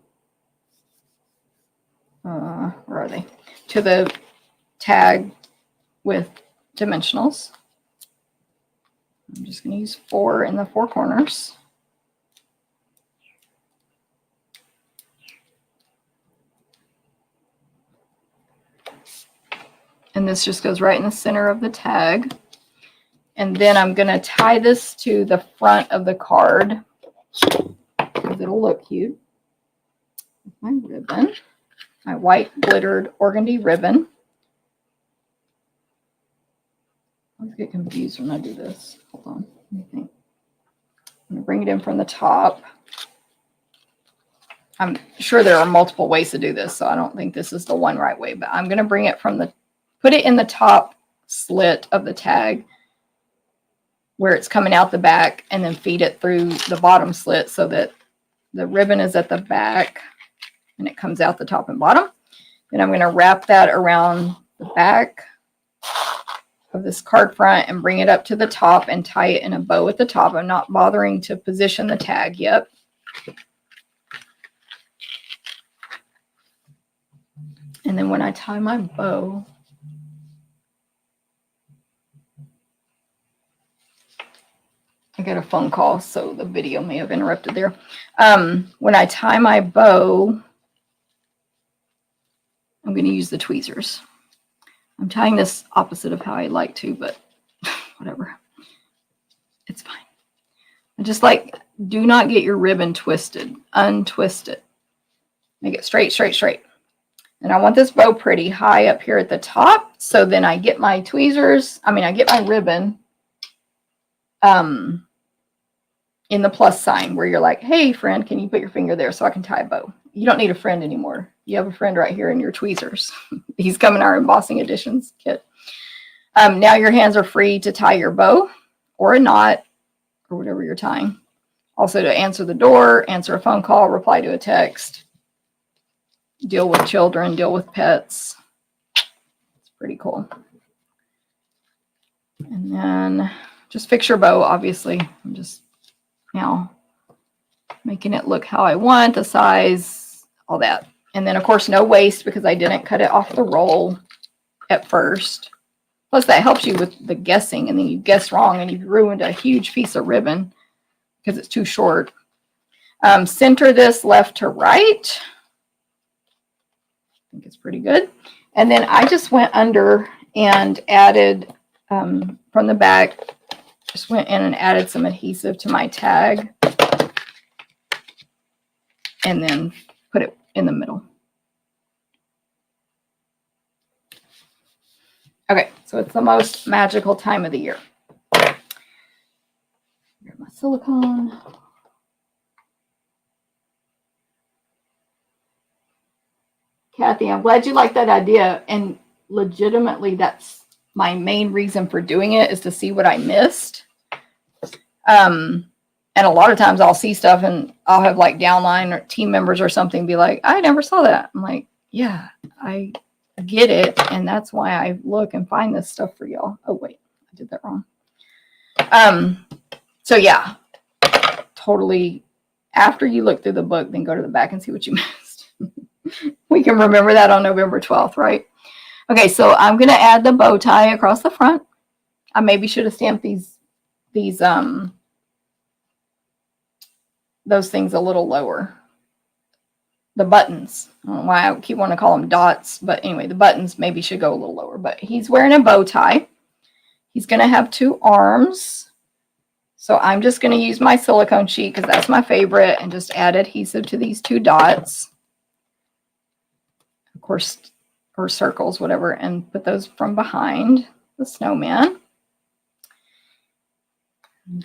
where are they? To the tag with dimensionals. I'm just going to use 4 in the 4 corners. And this just goes right in the center of the tag. And then I'm going to tie this to the front of the card because it'll look cute. With my ribbon, my white glittered organdy ribbon. I always get confused when I do this. Hold on, let me think. I'm going to bring it in from the top. I'm sure there are multiple ways to do this, so I don't think this is the one right way, but I'm going to bring it from the, put it in the top slit of the tag where it's coming out the back, and then feed it through the bottom slit so that the ribbon is at the back and it comes out the top and bottom. Then I'm going to wrap that around the back of this card front and bring it up to the top and tie it in a bow at the top. I'm not bothering to position the tag yet. And then when I tie my bow, I got a phone call, so the video may have interrupted there. When I tie my bow, I'm going to use the tweezers. I'm tying this opposite of how I like to, but whatever. It's fine. I just like, do not get your ribbon twisted. Untwist it. Make it straight, straight, straight. And I want this bow pretty high up here at the top. So then I get my tweezers. I get my ribbon in the plus sign where you're like, hey, friend, can you put your finger there so I can tie a bow? You don't need a friend anymore. You have a friend right here in your tweezers. These come in our embossing editions kit. Now your hands are free to tie your bow or a knot or whatever you're tying. Also to answer the door, answer a phone call, reply to a text, deal with children, deal with pets. It's pretty cool. And then just fix your bow, obviously. I'm just now making it look how I want, the size, all that. And then, of course, no waste because I didn't cut it off the roll at first. Plus, that helps you with the guessing, and then you guess wrong, and you've ruined a huge piece of ribbon because it's too short. Center this left to right. I think it's pretty good. And then I just went under and added, from the back, just went in and added some adhesive to my tag. And then put it in the middle. Okay, so it's the most magical time of the year. Here's my silicone. Kathy, I'm glad you like that idea. And legitimately, that's my main reason for doing it, is to see what I missed. And a lot of times I'll see stuff and I'll have like downline or team members or something be like, I never saw that. I'm like, yeah, I get it. And that's why I look and find this stuff for y'all. Oh, wait, I did that wrong. So yeah, totally. After you look through the book, then go to the back and see what you missed. We can remember that on November 12th, right? Okay, so I'm going to add the bow tie across the front. I maybe should have stamped those things a little lower. The buttons. I don't know why I keep wanting to call them dots, but anyway, the buttons maybe should go a little lower. But he's wearing a bow tie. He's going to have 2 arms. So I'm just going to use my silicone sheet because that's my favorite and just add adhesive to these 2 dots. Of course, or circles, whatever, and put those from behind the snowman.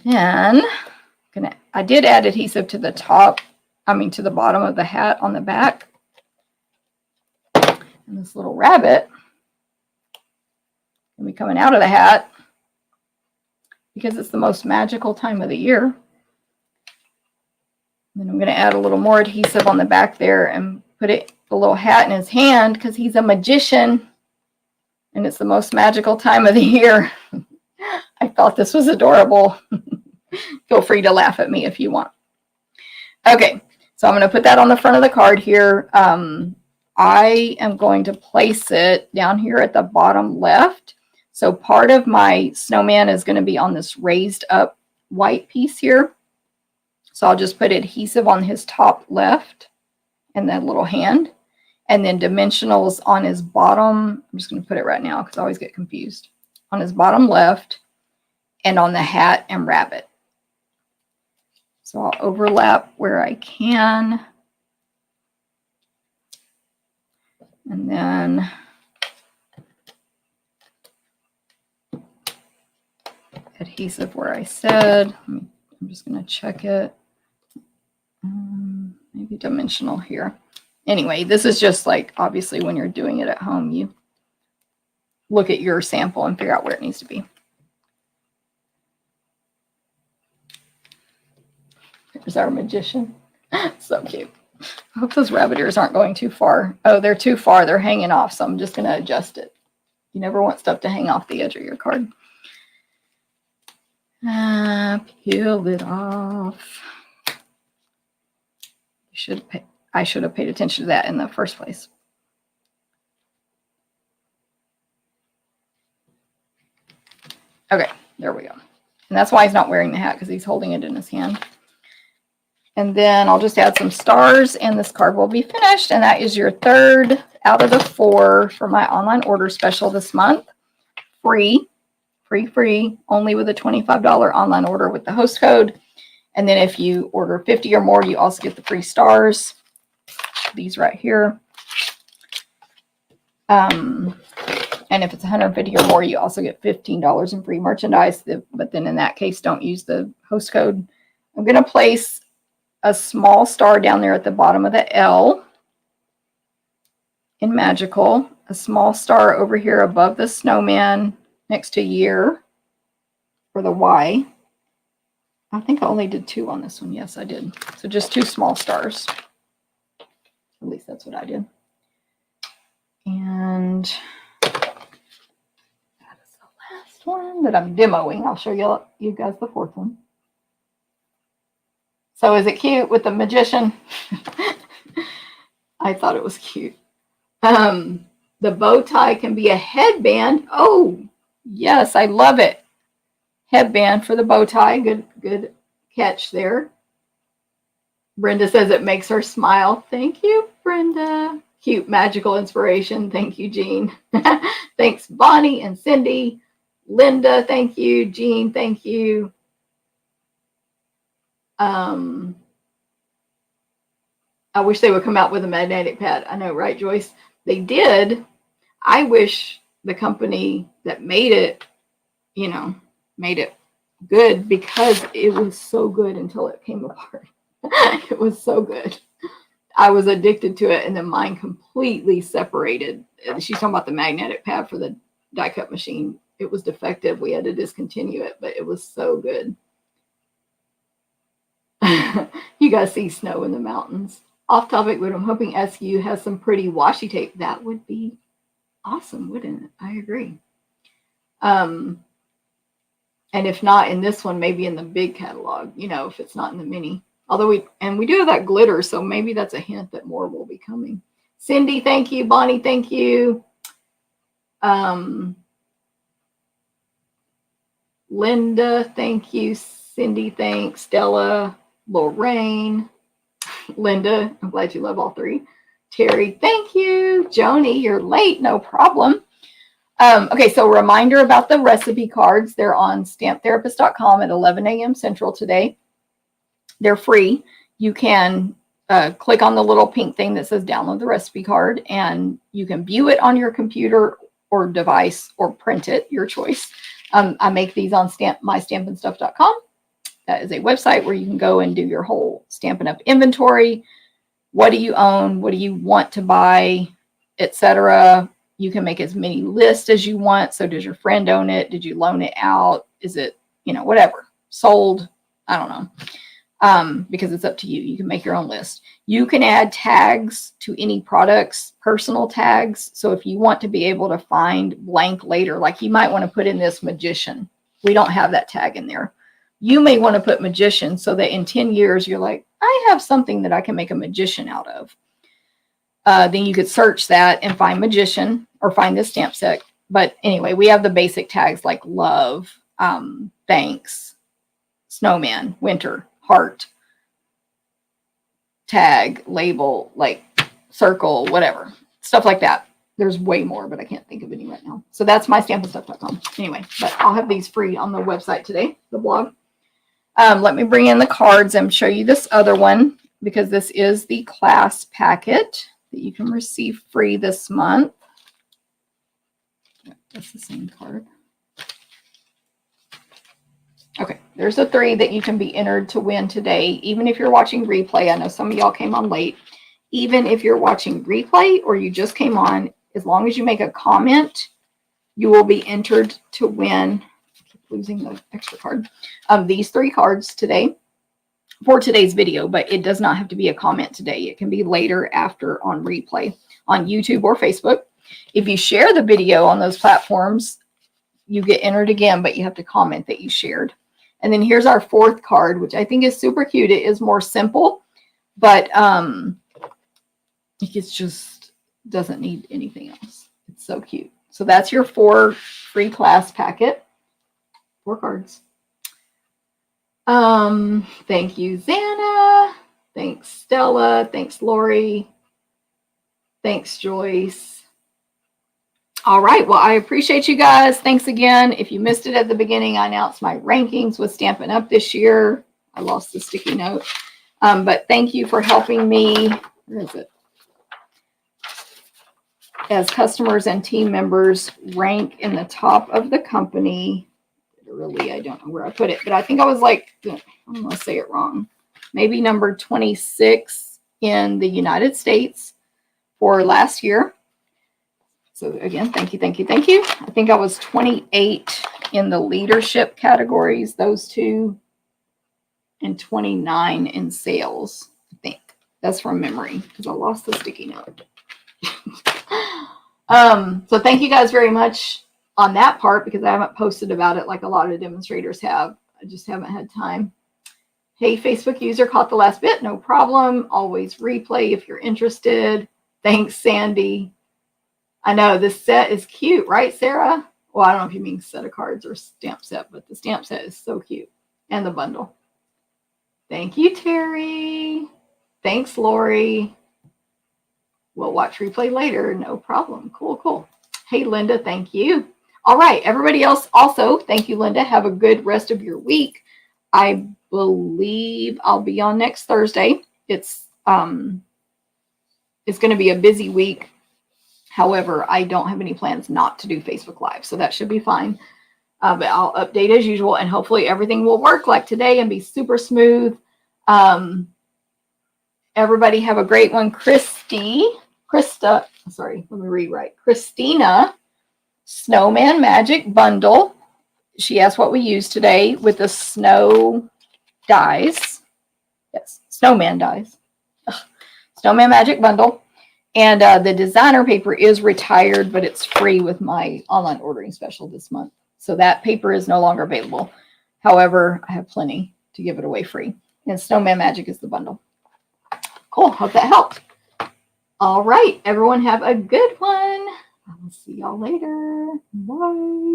Then I did add adhesive to the top, to the bottom of the hat on the back. And this little rabbit will be coming out of the hat because it's the most magical time of the year. And then I'm going to add a little more adhesive on the back there and put the little hat in his hand because he's a magician and it's the most magical time of the year. I thought this was adorable. Feel free to laugh at me if you want. Okay, so I'm going to put that on the front of the card here. I am going to place it down here at the bottom left. So part of my snowman is going to be on this raised up white piece here. So I'll just put adhesive on his top left and that little hand. And then dimensionals on his bottom. I'm just going to put it right now because I always get confused. On his bottom left and on the hat and rabbit. So I'll overlap where I can. And then adhesive where I said. I'm just going to check it. Maybe dimensional here. Anyway, this is just like, obviously, when you're doing it at home, you look at your sample and figure out where it needs to be. There's our magician. So cute. I hope those rabbit ears aren't going too far. Oh, they're too far. They're hanging off, so I'm just going to adjust it. You never want stuff to hang off the edge of your card. Peel it off. I should have paid attention to that in the first place. Okay, there we go. And that's why he's not wearing the hat, because he's holding it in his hand. And then I'll just add some stars and this card will be finished. And that is your 3rd out of the 4 for my online order special this month. Free, only with a $25 online order with the host code. And then if you order 50 or more, you also get the free stars. These right here. And if it's 150 or more, you also get $15 in free merchandise. But then in that case, don't use the host code. I'm going to place a small star down there at the bottom of the L in Magical. A small star over here above the snowman next to year for the Y. I think I only did 2 on this one. Yes, I did. So just 2 small stars. At least that's what I did. And that is the last one that I'm demoing. I'll show you guys the 4th one. So is it cute with the magician? I thought it was cute. The bow tie can be a headband. Oh, yes, I love it. Headband for the bow tie. Good catch there. Brenda says it makes her smile. Thank you, Brenda. Cute magical inspiration. Thank you, Jean. Thanks, Bonnie and Cindy. Linda, thank you. Jean, thank you. I wish they would come out with a magnetic pad. I know, right, Joyce? They did. I wish the company that made it, made it good, because it was so good until it came apart. It was so good. I was addicted to it, and then mine completely separated. She's talking about the magnetic pad for the die cut machine. It was defective. We had to discontinue it, but it was so good. You guys see snow in the mountains. Off topic, but I'm hoping SU has some pretty washi tape. That would be awesome, wouldn't it? I agree. And if not in this one, maybe in the big catalog, if it's not in the mini. Although we do have that glitter, so maybe that's a hint that more will be coming. Cindy, thank you. Bonnie, thank you. Linda, thank you. Cindy, thanks. Stella, Lorraine, Linda, I'm glad you love all 3. Terry, thank you. Joni, you're late, no problem. Okay, so reminder about the recipe cards. They're on stamптherapist.com at 11 a.m. Central today. They're free. You can click on the little pink thing that says download the recipe card, and you can view it on your computer or device or print it, your choice. I make these on mystampinstuff.com. That is a website where you can go and do your whole Stampin' Up! Inventory. What do you own? What do you want to buy, etc. You can make as many lists as you want. So does your friend own it? Did you loan it out? Is it, whatever, sold? I don't know. Because it's up to you. You can make your own list. You can add tags to any products, personal tags. So if you want to be able to find blank later, like you might want to put in this magician. We don't have that tag in there. You may want to put magician so that in 10 years, you're like, I have something that I can make a magician out of. Then you could search that and find magician or find this stamp set. But anyway, we have the basic tags like love, thanks, snowman, winter, heart, tag, label, like circle, whatever, stuff like that. There's way more, but I can't think of any right now. So that's mystampinstuff.com. Anyway, but I'll have these free on the website today, the blog. Let me bring in the cards and show you this other one, because this is the class packet that you can receive free this month. That's the same card. Okay, there's the 3 that you can be entered to win today. Even if you're watching replay, I know some of y'all came on late. Even if you're watching replay or you just came on, as long as you make a comment, you will be entered to win. I keep losing the extra card. These 3 cards today for today's video, but it does not have to be a comment today. It can be later after on replay on YouTube or Facebook. If you share the video on those platforms, you get entered again, but you have to comment that you shared. And then here's our 4th card, which I think is super cute. It is more simple, but it just doesn't need anything else. It's so cute. So that's your 4 free class packet. 4 cards. Thank you, Xana. Thanks, Stella. Thanks, Lori. Thanks, Joyce. All right. Well, I appreciate you guys. Thanks again. If you missed it at the beginning, I announced my rankings with Stampin' Up! This year. I lost the sticky note. But thank you for helping me. Where is it? As customers and team members rank in the top of the company. Literally, I don't know where I put it, but I think I was like, I don't want to say it wrong. Maybe number 26 in the United States for last year. So again, thank you, thank you, thank you. I think I was 28 in the leadership categories, those 2, and 29 in sales, I think. That's from memory because I lost the sticky note. So thank you guys very much on that part, because I haven't posted about it like a lot of demonstrators have. I just haven't had time. Hey, Facebook user, caught the last bit. No problem. Always replay if you're interested. Thanks, Sandy. I know this set is cute, right, Sarah? Well, I don't know if you mean set of cards or stamp set, but the stamp set is so cute. And the bundle. Thank you, Terry. Thanks, Lori. We'll watch replay later. No problem. Cool, cool. Hey, Linda, thank you. All right, everybody else also, thank you, Linda. Have a good rest of your week. I believe I'll be on next Thursday. It's going to be a busy week. However, I don't have any plans not to do Facebook Live, so that should be fine. But I'll update as usual, and hopefully everything will work like today and be super smooth. Everybody have a great one. Christina, Snowman Magic Bundle. She asked what we used today with the snow dies. Yes, Snowman dies. Snowman Magic Bundle. And the designer paper is retired, but it's free with my online ordering special this month. So that paper is no longer available. However, I have plenty to give it away free. And Snowman Magic is the bundle. Cool. Hope that helped. All right. Everyone have a good one. I'll see y'all later. Bye.